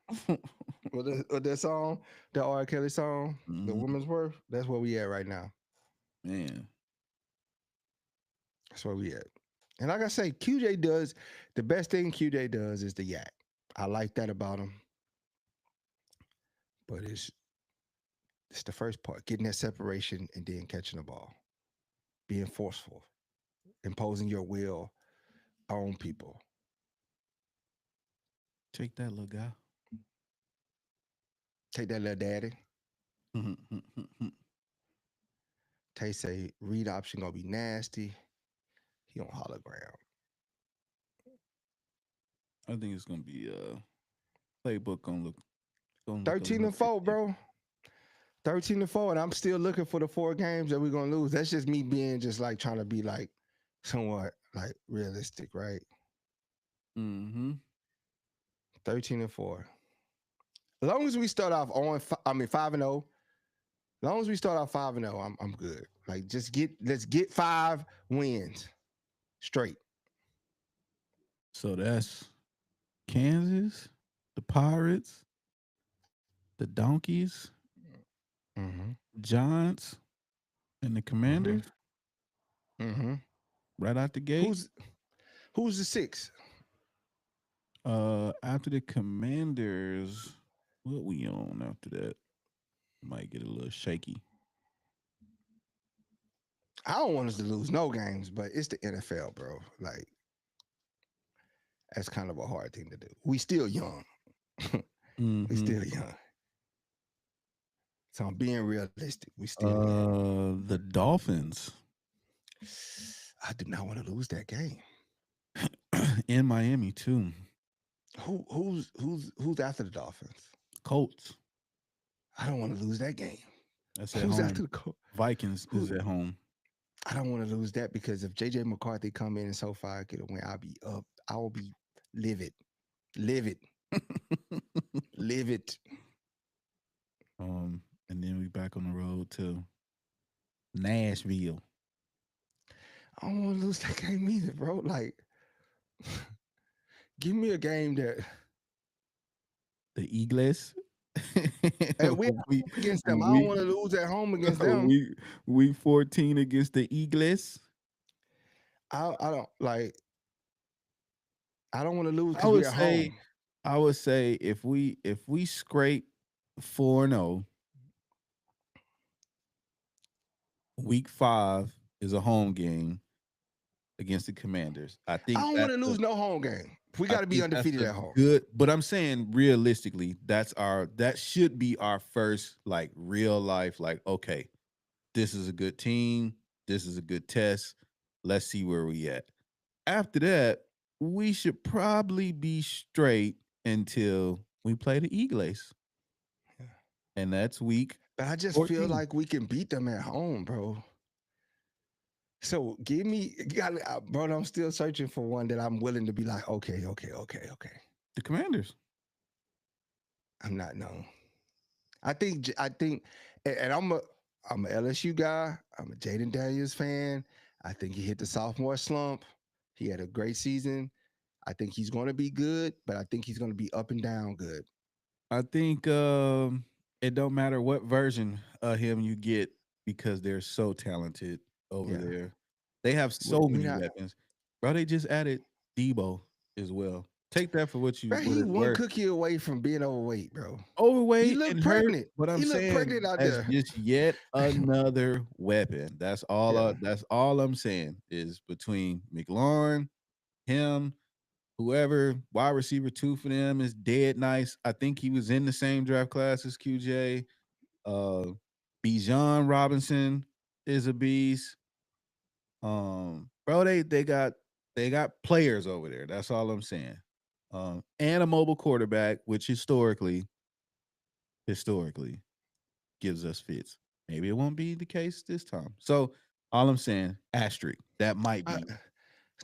Or that song, the R. Kelly song, The Woman's Worth. That's where we at right now. Man. That's where we at. And like I say, QJ does, the best thing QJ does is the yak. I like that about him. But it's the first part, getting that separation and then catching the ball. Being forceful. Imposing your will on people. Take that, little guy. Take that, little daddy. Tay say read option gonna be nasty. He on hologram. I think it's gonna be playbook gonna look 13-4, bro. 13-4, and I'm still looking for the 4 games that we're gonna lose. That's just me being just like trying to be like somewhat like realistic, right? 13-4. As long as we start off 5-0. As long as we start off 5-0, I'm good. Like let's get 5 wins straight. So that's Kansas, the Pirates, the Donkeys, Giants and the Mm-hmm. Commanders Mm-hmm. right out the gate. Who's who's the six? After the Commanders, what we on after that? Might get a little shaky. I don't want us to lose no games, but it's the NFL, bro. Like that's kind of a hard thing to do. We still young. We Mm-hmm. still young. So I'm being realistic. We still young. The Dolphins I do not want to lose that game. in Miami too. Who's after the Dolphins? Colts. I don't want to lose that game. That's at Who's after home. the Colts? Vikings Who? is at home. I don't want to lose that because if JJ McCarthy come in and SoFi get a win, I'll be up. I will be livid, livid, livid. And then we back on the road to Nashville. I don't want to lose that game either, bro. Like, give me a game that The Eagles. and we we against them. I don't we want to lose at home against them. we 14 against the Eagles. I don't like. I don't want to lose I because would we're at say home. I would say if we scrape 4-0, week 5 is a home game against the Commanders. I I think don't want that's to lose no home game. We got to be undefeated a at home. good, but I'm saying realistically, that should be our first like real life, like, okay, this is a good team, this is a good test. Let's see where we at. After that, we should probably be straight until we play the Eagles. Yeah. And that's week But I just 14. feel like we can beat them at home, bro. So give me, bro. I'm still searching for one that I'm willing to be like, okay. The Commanders. I'm not known. I think, and I'm a LSU guy. I'm a Jaden Daniels fan. I think he hit the sophomore slump. He had a great season. I think he's going to be good, but I think he's going to be up and down good. I think it don't matter what version of him you get because they're so talented over there. They have so We're many not, weapons. Bro, they just added Debo as well. Take that for what bro. He it's one worth. cookie away from being overweight, bro. He Overweight looked and hurt, pregnant. but I'm He looked saying pregnant out that's there. just yet another weapon. That's all. Yeah. That's all I'm saying is between McLaurin, him, whoever wide receiver 2 for them is dead nice. I think he was in the same draft class as QJ. Uh, Bijan Robinson is a beast. Bro, they got players over there. That's all I'm saying. And a mobile quarterback, which historically gives us fits. Maybe it won't be the case this time. So all I'm saying, asterisk, that might be.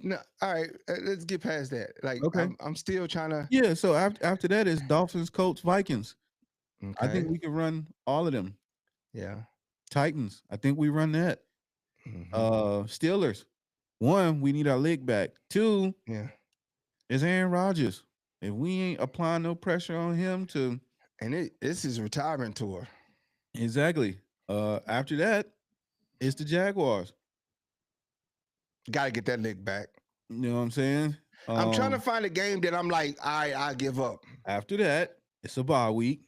No, all right. Let's get past that. Like, Okay. I'm still trying to. Yeah. So after that is Dolphins, Colts, Vikings. I Okay. think we can run all of them. Yeah. Titans. I think we run that. Mm-hmm. Steelers. 1, we need our leg back. 2, Yeah. is Aaron Rodgers. If we ain't applying no pressure on him to And this is retirement tour. exactly. After that, it's the Jaguars. Got to get that leg back. You know what I'm saying? I'm trying to find a game that I'm like, all right, I give up. After that, it's a bye week.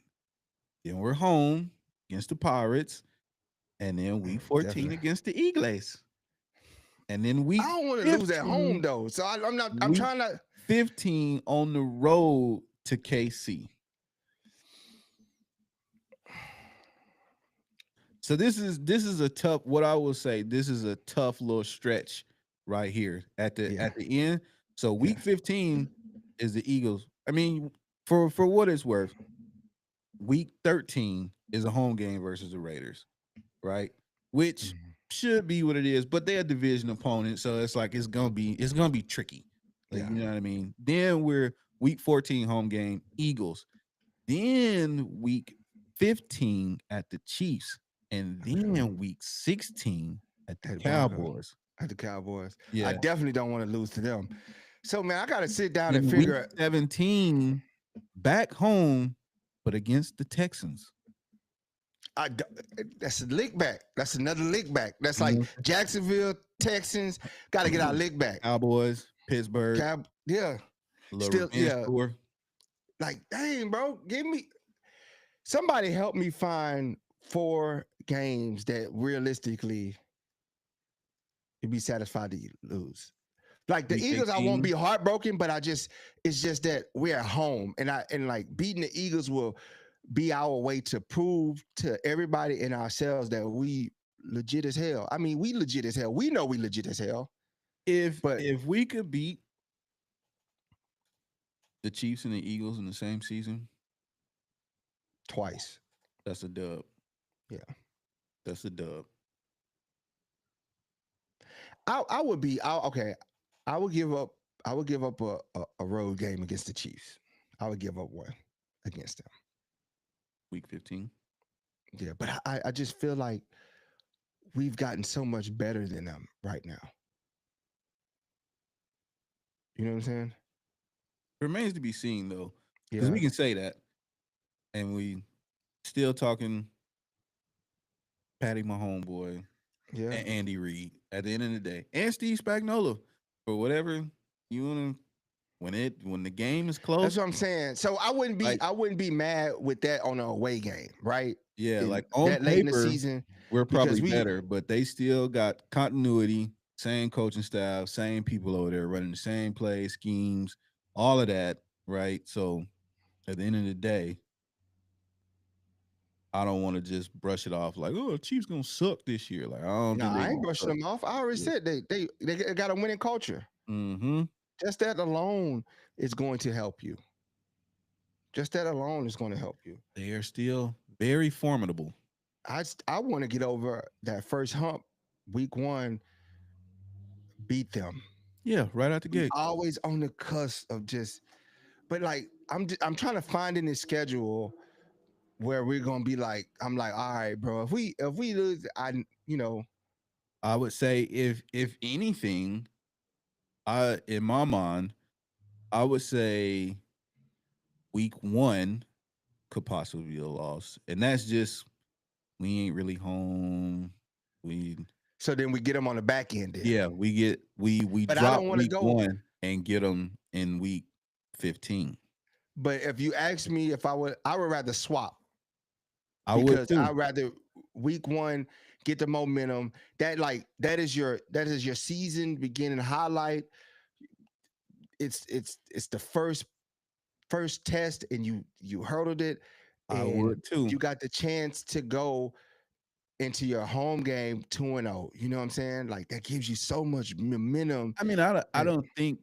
Then we're home against the Pirates. And then week 14 Definitely. against the Eagles. And then week I don't want to lose at home though. So I'm not. I'm trying to. 15 on the road to KC. So this is a tough. What I will say, this is a tough little stretch right here at the end. So week 15 is the Eagles. I mean, for what it's worth, week 13 is a home game versus the Raiders, right? Which should be what it is, but they're a division opponent, so it's like it's gonna be tricky. Like, you know what I mean? Then we're week 14 home game, Eagles. Then week 15 at the Chiefs, and then week 16 at the Cowboys. At the Cowboys. Yeah. I definitely don't want to lose to them. So man, I gotta sit down And and figure week 17 back home, but against the Texans. That's a lick back. That's another lick back. That's You like know, Jacksonville Texans got to get our lick back. Cowboys, Pittsburgh, Yeah, a little still, revenge yeah. tour. Like, dang, bro, give me somebody help me find 4 games that realistically you'd be satisfied to lose. Like the Week Eagles, I won't 18. be heartbroken, but it's just that we're at home, and like beating the Eagles will be our way to prove to everybody and ourselves that we legit as hell. I mean, we legit as hell. We know we legit as hell, but If we could beat the Chiefs and the Eagles in the same season, twice, that's a dub. yeah, That's a dub. I would be. Okay, I would give up. I would give up a road game against the Chiefs. I would give up one against them. Week 15. Yeah, but I just feel like we've gotten so much better than them right now. You know what I'm saying? Remains to be seen though, because Yeah, we can say that, and we still talking Patty, my homeboy, yeah. and Andy Reid at the end of the day, and Steve Spagnuolo for whatever you want to. When the game is That's close, what I'm saying. So like I wouldn't be mad with that on an away game, right? yeah, In like on that late in the paper, season, we're because probably better, but they still got continuity, same coaching staff, same people over there running the same plays, schemes, all of that, right? So at the end of the day, I don't want to just brush it off like, oh, Chiefs gonna suck this year. Like I don't no, think they're I ain't gonna brushing suck. them off. I already Yeah. said they got a winning culture. Mm-hmm. Just that alone is going to help you. Just that alone is going to help you. They are still very formidable. I want to get over that first hump. Week 1, beat them. Yeah, right out the We gate. always on the cusp of just, but like I'm trying to find in this schedule where we're gonna be like, I'm like, all right, bro. If we lose, you know, I would say if anything, I in my mind, I would say week 1 could possibly be a loss, and that's just we ain't really home. We so then we get them on the back end then. yeah, we But I drop don't want to week go. 1 and get them in week 15. But if you ask me if I would rather swap I would because too. I'd rather week 1 get the momentum. That is your season beginning highlight. It's the first test and you hurdled it I and would too. you got the chance to go into your home game 2-0. You know what I'm saying? Like that gives you so much momentum. I mean, I don't think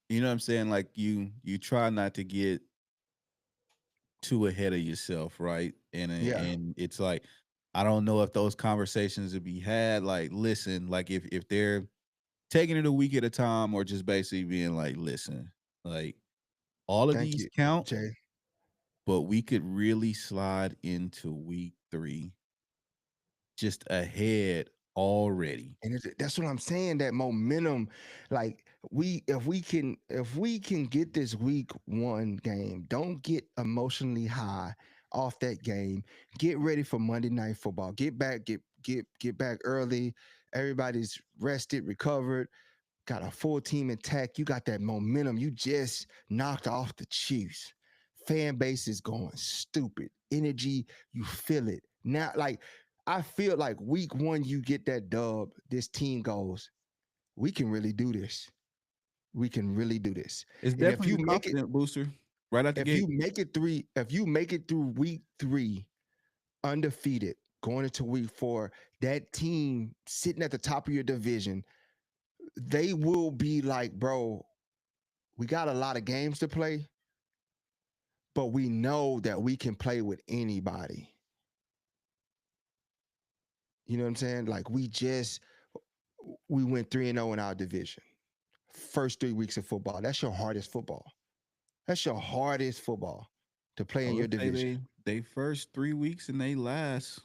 you know what I'm saying. Like you try not to get too ahead of yourself, right? Yeah, And it's like I don't know if those conversations would be had. Like, listen, like if they're taking it a week at a time, or just basically being like, listen, like all of thank these you, count, Jay. but we could really slide into week 3 just ahead already. And that's what I'm saying. That momentum, like if we can get this week 1 game, don't get emotionally high off that game. Get ready for Monday Night Football. Get back early. Everybody's rested, recovered, got a full team intact. You got that momentum. You just knocked off the Chiefs. Fan base is going stupid. Energy, you feel it. Now, like I feel like week 1, you get that dub, this team goes, we can really do this. We can really do this. It's And if definitely you the make it, confident booster right out the gate. if you make it through week 3 undefeated, going into week 4, that team sitting at the top of your division, they will be like, bro, we got a lot of games to play, but we know that we can play with anybody. You know what I'm saying? Like we went 3-0 in our division. First 3 weeks of football. That's your hardest football. That's your hardest football to play I in your would say division. they first 3 weeks and they last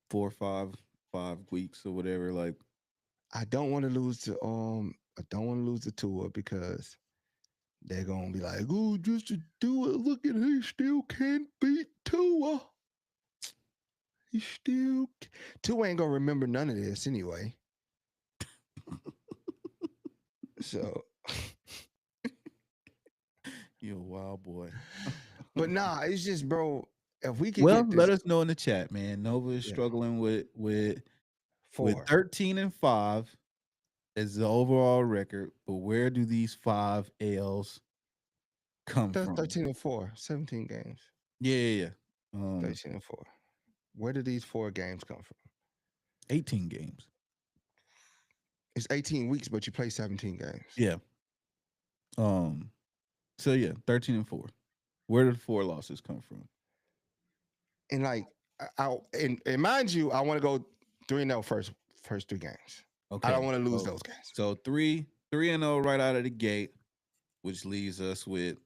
4 or 5 weeks or whatever. Like I don't want to lose to I don't want to lose to Tua because they're gonna be like, oh, just to do it. Look at he still can't beat Tua. You still Tua ain't gonna remember none of this anyway. So, You're a wild boy. but nah, it's just, bro. If we could Well, get let this us know in the chat, man. Nova is yeah, struggling with 4, 13-5 as the overall record, but where do these 5 L's come from? 13-4, 17 games, Yeah. 13-4. Where did these 4 games come from? 18 games. It's 18 weeks, but you play 17 games. Yeah. So yeah, 13-4. Where did the 4 losses come from? And like, and mind you, I want to go 3-0 first 3 games. Okay. I don't want to lose those games. So 3-0 right out of the gate, which leaves us with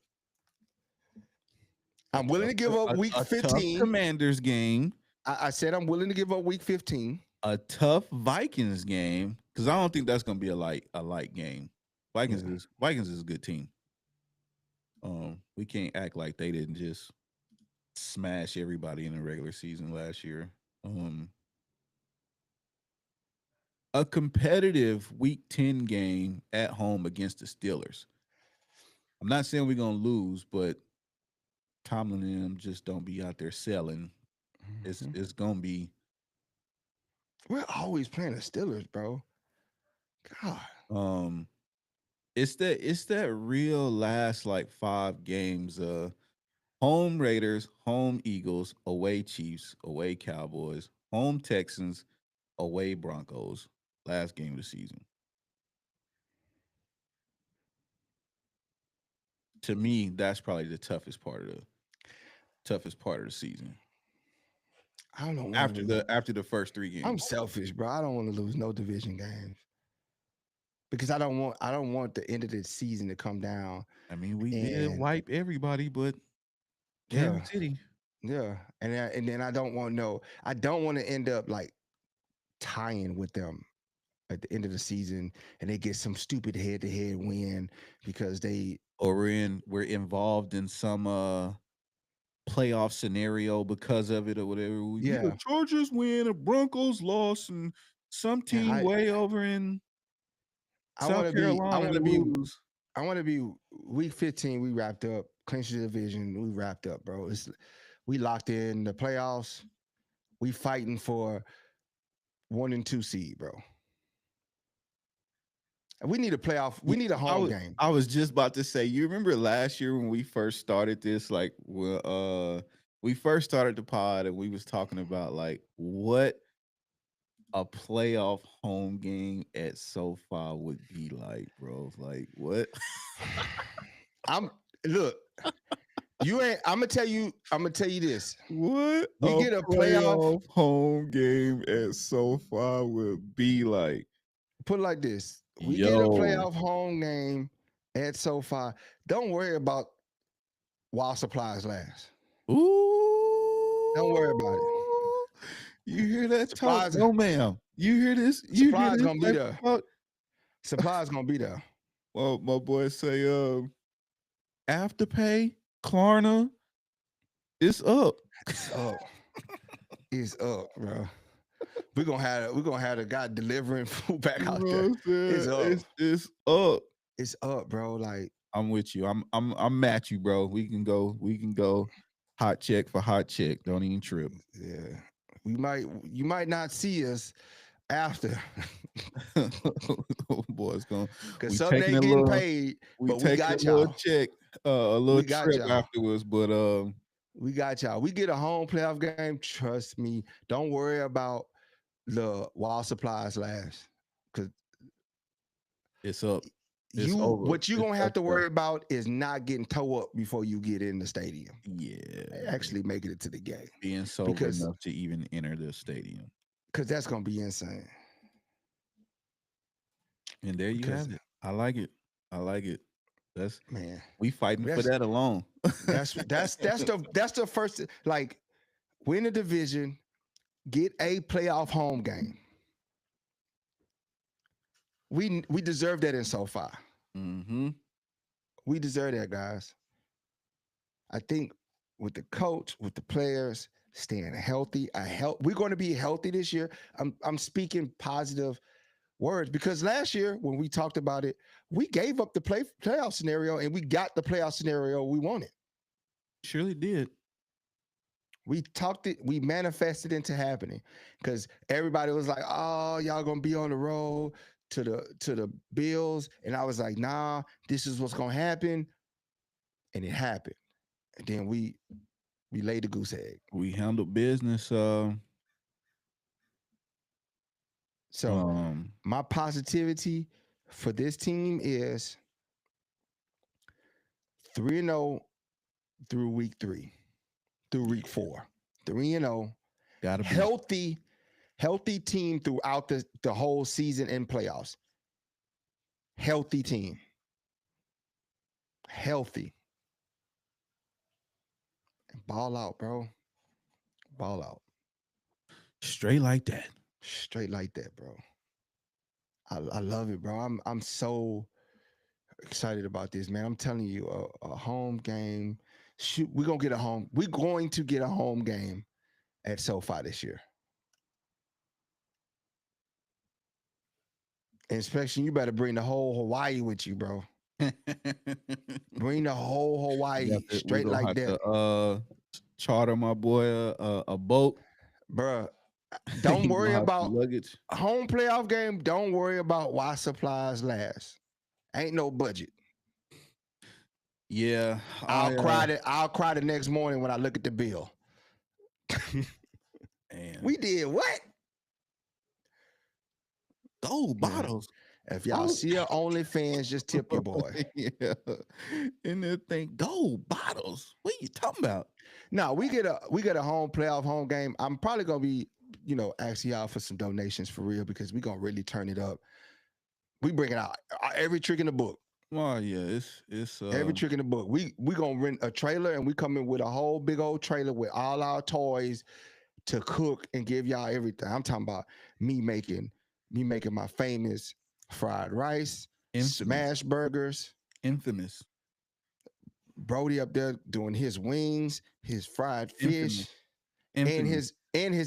I'm willing to give up week a tough 15. Commanders game, I said I'm willing to give up week 15. a tough Vikings game, because I don't think that's gonna be a light game. Vikings is a good team. We can't act like they didn't just smash everybody in the regular season last year. A competitive week 10 game at home against the Steelers. I'm not saying we're gonna lose, but Tomlin and them just don't be out there selling. It's gonna be. We're always playing the Steelers, bro. God. It's that real last like 5 games. Home Raiders, home Eagles, away Chiefs, away Cowboys, home Texans, away Broncos. Last game of the season. To me, that's probably the toughest part of the season. I don't know. After the first 3 games. I'm selfish, bro. I don't want to lose no division games because I don't want the end of the season to come down. I mean, we did wipe everybody, but Kansas City. Yeah, and then I don't want to end up like tying with them at the end of the season, and they get some stupid head-to-head win because we're involved in some playoff scenario because of it or whatever. The Chargers win, the Broncos lost, and some team way over in South Carolina. I want to be week 15. We wrapped up, clinched the division. We wrapped up, bro. We locked in the playoffs. We fighting for 1 and 2 seed, bro. We need a playoff. We need a home game. I was just about to say, you remember last year when we first started this, like, we first started the pod and we was talking about like what a playoff home game at SoFi would be like, bro. Like, what? Look. I'm gonna tell you this. What we get a playoff home game at SoFi would be like. Put it like this. We get a playoff home game at SoFi. Don't worry about while supplies last. Ooh. Don't worry about it. You hear that talk? No, ma'am. You hear this? Supplies gonna be there. Supplies gonna be there. Well, my boy say Afterpay, Klarna, it's up. It's up. It's up, bro. We're gonna have the guy delivering food back out there. It's up. It's up. It's up, bro. Like, I'm with you. I'm at you, bro. We can go hot check for hot check. Don't even trip. Yeah. You might not see us after. Boy, it's going because some they getting paid, but we got y'all. Little check, a little trip afterwards, but we got y'all. We get a home playoff game. Trust me. Don't worry about the while supplies last, because it's up. What you're gonna have to worry about is not getting toe up before you get in the stadium. Yeah, actually making it to the game, being sober enough to even enter the stadium, because that's gonna be insane. And there you have it. I like it. That's man. We fighting for that alone. that's the first, like, win the division, get a playoff home game. We deserve that in SoFi. Mm-hmm. We deserve that, guys. I think with the coach, with the players, staying healthy. We're going to be healthy this year. I'm speaking positive words because last year when we talked about it, we gave up the playoff scenario and we got the playoff scenario we wanted. Surely did. We talked it, we manifested into happening because everybody was like, "Oh, y'all gonna be on the road to the Bills," and I was like, "Nah, this is what's gonna happen," and it happened. And then we laid the goose egg. We handled business. So my positivity for this team is 3-0 through week 3, through week 4. 3-0. Gotta be Healthy team throughout the whole season and playoffs. Healthy team. Healthy. Ball out, bro. Ball out. straight like that. Straight like that, bro. I love it, bro. I'm so excited about this, man. I'm telling you, a home game. Shoot, we're going to get a home game at SoFi this year. Inspection, you better bring the whole Hawaii with you, bro. Bring the whole Hawaii straight like that. Charter my boy a boat, Bruh. Don't worry about luggage. Home playoff game. Don't worry about why supplies last. Ain't no budget. Yeah, I'll cry the next morning when I look at the bill. We did what? Gold bottles. If y'all see our OnlyFans, just tip your boy. Yeah, and they think gold bottles. What are you talking about? No, we get a home playoff home game. I'm probably gonna be, asking y'all for some donations for real because we gonna really turn it up. We bring it out every trick in the book. Oh yeah, it's every trick in the book. We gonna rent a trailer and we come in with a whole big old trailer with all our toys to cook and give y'all everything. I'm talking about me making my famous fried rice, smash burgers. Infamous. Brody up there doing his wings, his fried fish, and his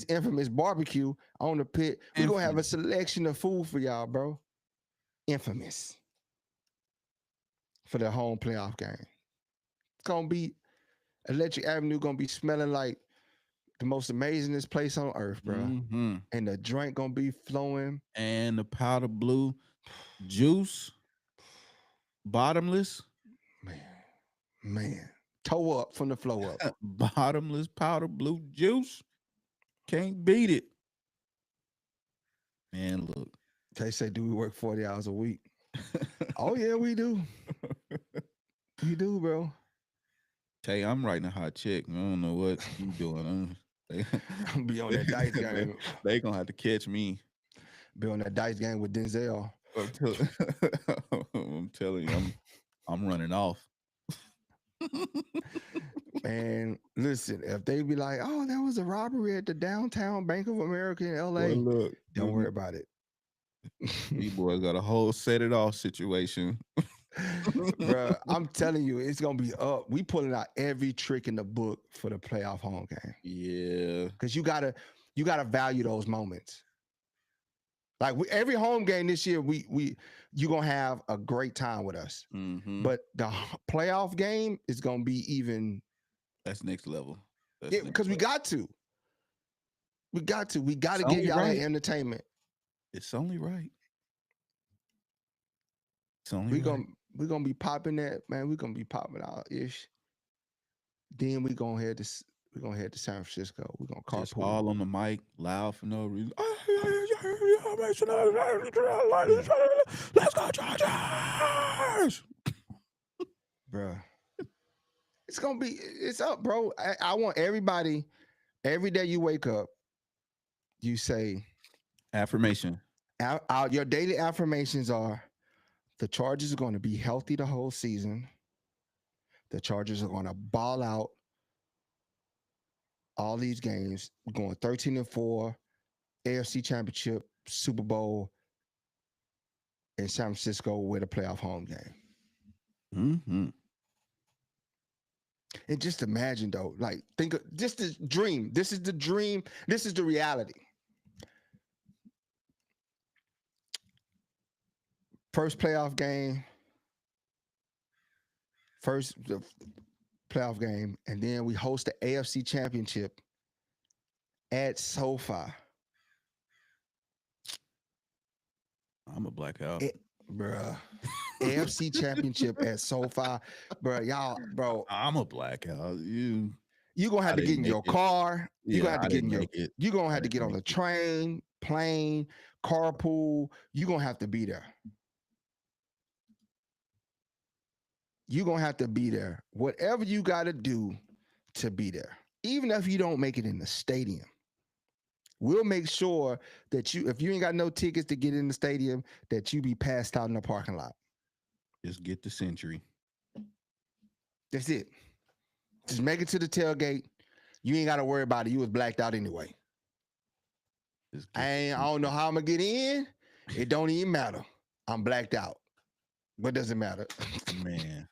infamous barbecue on the pit. We're gonna have a selection of food for y'all, bro. Infamous. For the home playoff game. It's gonna be Electric Avenue gonna be smelling like the most amazingest place on earth, bro. Mm-hmm. And the drink gonna be flowing. And the powder blue juice, bottomless. Man. Toe up from the flow up. Bottomless powder blue juice. Can't beat it. Man, look. They say, do we work 40 hours a week? Oh, yeah, we do. We do, bro. Tay, I'm writing a hot check. I don't know what you doing. I'm be on that dice game. They gonna have to catch me. Be on that dice game with Denzel. I'm telling you, I'm running off. Man, listen, if they be like, oh, there was a robbery at the downtown Bank of America in LA, boy, look, don't worry about it. You boys got a whole set it off situation. Bro, I'm telling you, it's gonna be up. We pulling out every trick in the book for the playoff home game. Yeah, because you gotta value those moments. Like every home game this year, you gonna have a great time with us. Mm-hmm. But the playoff game is gonna be even. That's next level. Because we got to. We got to give y'all that entertainment. It's only right. It's only we're gonna be popping that, man. We're gonna be popping out ish. Then we're gonna head to San Francisco. We're gonna carpool. Just all on the mic, loud for no reason. Let's go, Chargers! Bro. It's up, bro. I want everybody, every day you wake up, you say affirmation. Your daily affirmations are the Chargers are going to be healthy the whole season. The Chargers are going to ball out all these games. We're going 13-4, AFC Championship, Super Bowl, in San Francisco with a playoff home game. Mm-hmm. And just imagine though, like think of just this dream. This is the dream. This is the reality. First playoff game, first the playoff game, and then we host the AFC Championship at SoFi. I'm a black out. Bruh. AFC Championship at SoFi, bro. Y'all, bro. I'm a blackout. You gonna have I to get didn't in make your it. car. You gonna Yeah, have to I get in didn't your. make it. You gonna I have to didn't get on make the it. train, plane, carpool. You gonna have to be there. You gonna have to be there. Whatever you got to do to be there, even if you don't make it in the stadium. We'll make sure that you, if you ain't got no tickets to get in the stadium, that you be passed out in the parking lot. Just get the century. That's it. Just make it to the tailgate. You ain't got to worry about it. You was blacked out anyway. Just get I don't know how I'm gonna get in. It don't even matter. I'm blacked out. What does it matter? man.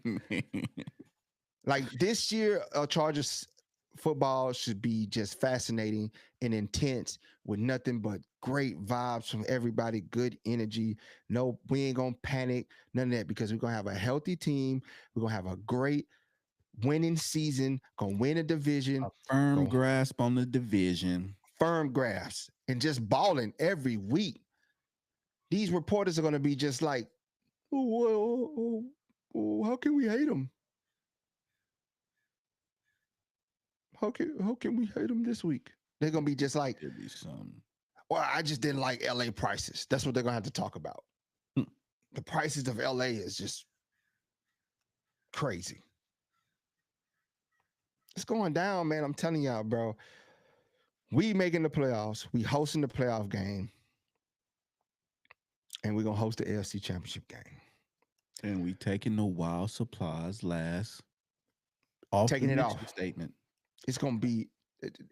Man. Like this year, Chargers football should be just fascinating and intense with nothing but great vibes from everybody, good energy. No, we ain't gonna panic, none of that, because we're gonna have a healthy team. We're gonna have a great winning season, gonna win a division, A firm gonna grasp on the division. firm grasp, and just balling every week. These reporters are gonna be just like, how can we hate them? How can we hate them this week? They're gonna be just like, There'd be some. well, I just didn't like LA prices. That's what they're gonna have to talk about. Hmm. The prices of LA is just crazy. It's going down, man. I'm telling y'all, bro. We making the playoffs. We hosting the playoff game, and we're gonna host the AFC Championship game. And we taking the wild supplies last. Off Taking the it mission off. statement. It's gonna be.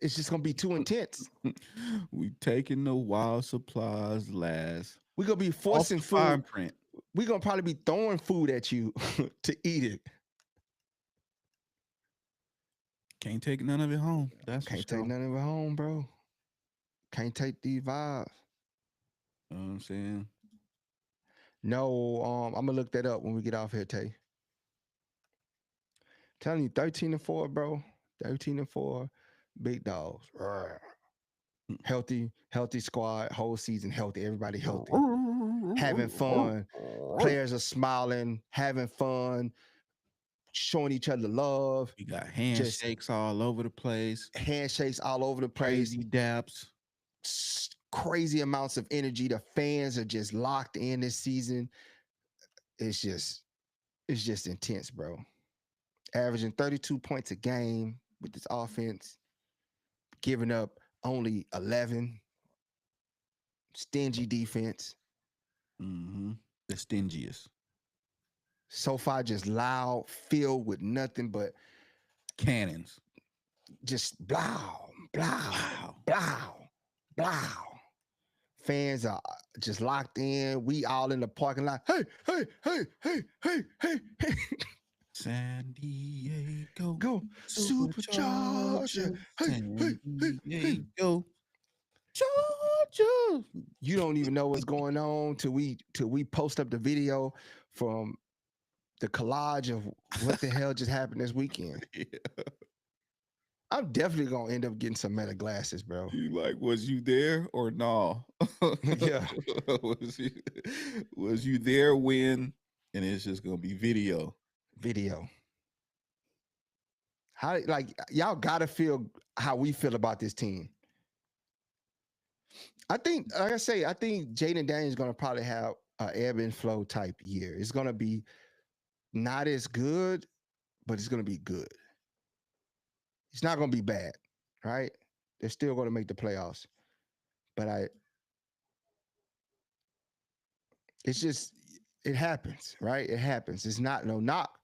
It's just gonna be too intense. We taking the wild supplies last. We're gonna be Off forcing the fine food. print. We're gonna probably be throwing food at you to eat it. Can't take none of it home. That's Can't for take sure. none of it home, bro. Can't take these vibes. You know what I'm saying? No, I'm gonna look that up when we get off here, Tay. Telling you, 13-4, bro. 13-4, big dogs. Healthy squad, whole season healthy. Everybody healthy, having fun. Players are smiling, having fun, showing each other love. We got handshakes all over the place. Handshakes all over the place. Crazy daps. Crazy amounts of energy. The fans are just locked in this season. It's just intense, bro. Averaging 32 points a game with this offense, giving up only 11. Stingy defense. Mm-hmm. The stingiest. SoFi just loud, filled with nothing but Cannons. just blow, blow, blow, blow. Fans are just locked in. We all in the parking lot. Hey, hey, hey, hey, hey, hey, hey. San Diego. Go Supercharger. Hey, San hey, hey, hey. Diego. Georgia. You don't even know what's going on till we post up the video from the collage of what the hell just happened this weekend. Yeah. I'm definitely gonna end up getting some Meta glasses, bro. You like, was you there or no? Yeah. Was you there when? And it's just gonna be video. Video. How, like, y'all gotta feel how we feel about this team. I think, like I say, I think Jaden Daniels is gonna probably have an ebb and flow type year. It's gonna be not as good, but it's gonna be good. It's not gonna be bad, right? They're still gonna make the playoffs. But it's just, it happens, right? It happens. It's not no knock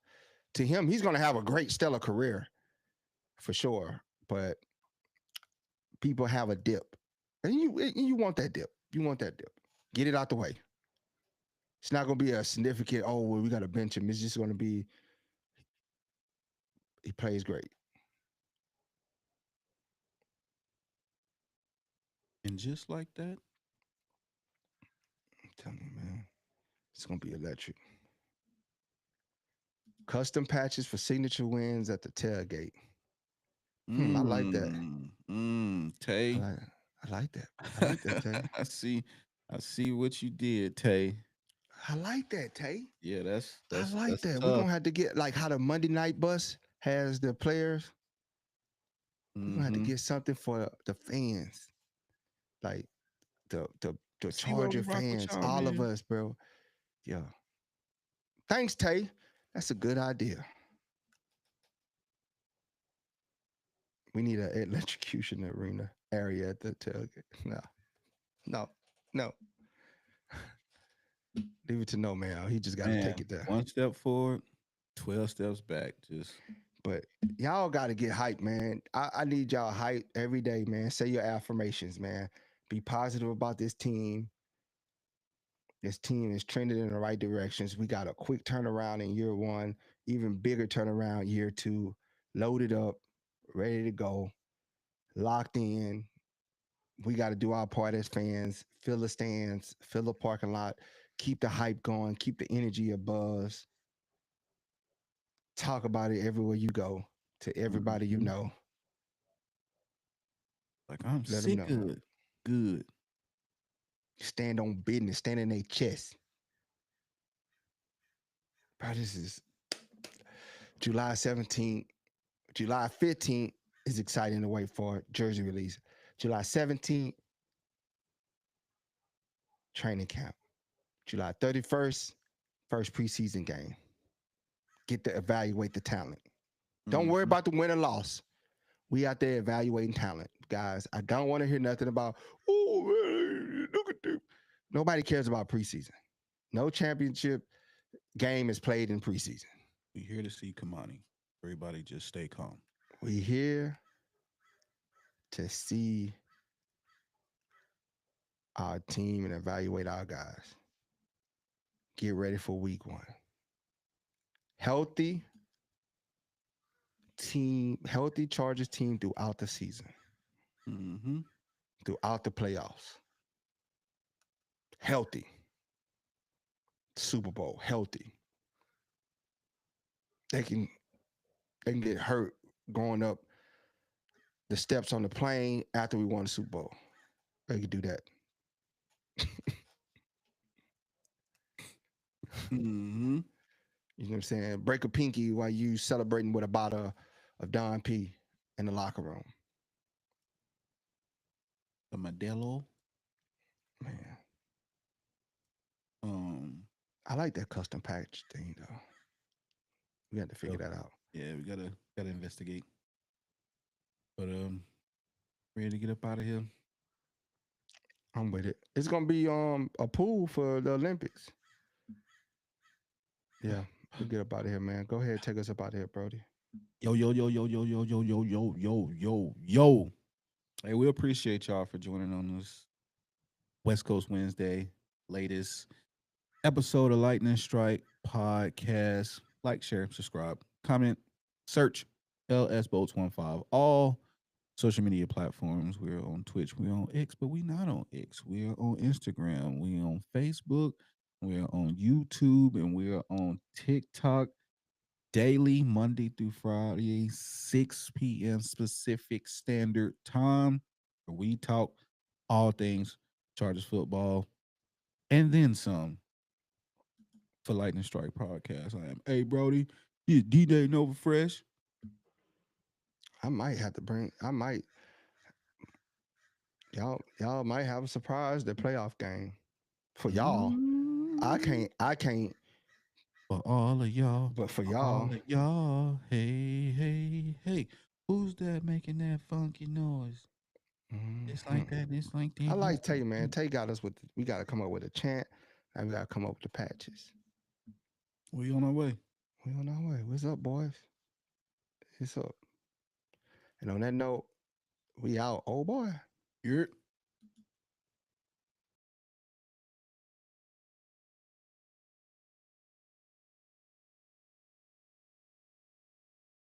to him. He's gonna have a great stellar career for sure. But people have a dip. And you want that dip. You want that dip. Get it out the way. It's not gonna be a significant, oh, well, we gotta bench him. It's just gonna be He plays great. And just like that, I'm telling you, man, it's gonna be electric. Custom patches for signature wins at the tailgate. I like that. I Tay. like. I like that. I like that, Tay. I see. I see what you did, Tay. I like that, Tay. Yeah, I like that's that. We're tough. gonna have to get like how the Monday night bus has the players. We're gonna have to Mm-hmm. get something for the fans, like the See where we Charger rock with fans, y'all, all of man. us, bro. Yeah. Thanks, Tay. That's a good idea. We need an electrocution arena area at the tailgate. No, no, no. Leave it to no man. He just got to take Man, it there. one step forward, 12 steps back. Just But y'all got to get hyped, man. I need y'all hyped every day, man. Say your affirmations, man. Be positive about this team. This team is trending in the right directions. We got a quick turnaround in year one, even bigger turnaround year two. Loaded up, ready to go, locked in. We got to do our part as fans. Fill the stands, fill the parking lot, keep the hype going, keep the energy abuzz. Talk about it everywhere you go to everybody you mhm. know. Like I'm Let them sick know. of it. Good. Stand on business, stand in their chest. Bro, this is July 17th. July 15th is exciting to wait for jersey release. July 17th, training camp. July 31st, first preseason game. Get to evaluate the talent. Don't worry Mhm. about the win or loss. We out there evaluating talent, guys. I don't want to hear nothing about, oh, man, look at them. Nobody cares about preseason. No championship game is played in preseason. We here to see Kamani. Everybody just stay calm. We here to see our team and evaluate our guys. Get ready for week one. Healthy team, healthy Chargers team throughout the season, Mhm. throughout the playoffs. Healthy. Super Bowl, healthy. They can they can get hurt going up the steps on the plane after we won the Super Bowl. They can do that. Mhm. You know what I'm saying? Break a pinky while you celebrating with a bottle of Don P in the locker room. The Modelo. Man, Um. I like that custom package thing though. We got to figure So, that out. yeah, we gotta investigate. But ready to get up out of here. I'm with it. It's gonna be a pool for the Olympics. Yeah, we get up out of here, man. Go ahead, take us up out of here, Brody. Yo, yo, yo, yo, yo, yo, yo, yo, yo, yo, yo, yo. Hey, we appreciate y'all for joining on this West Coast Wednesday, latest episode of Lightning Strike podcast. Like, share, subscribe, comment, search LS Boats 15. All social media platforms. We're on Twitch, we're on X, but we're not on X. We're on Instagram, we're on Facebook, we're on YouTube, and we're on TikTok daily, Monday through Friday, 6 p.m. Pacific Standard Time, where we talk all things Chargers football and then some for Lightning Strike podcast. I am A Brody. He's D-Day Nova Fresh. I might have to bring. I might. Y'all might have a surprise the playoff game for y'all. I Mm, can't. I can't. for all of y'all, But for for all y'all, of y'all. Hey, hey, hey. Who's that making that funky noise? It's like mhm. that, it's like I that. like Tay, man. Tay got us with. We got to come up with a chant, and we got to come up with the patches. We on our way. We on our way. What's up, boys? It's up. And on that note, we out. Oh boy. You're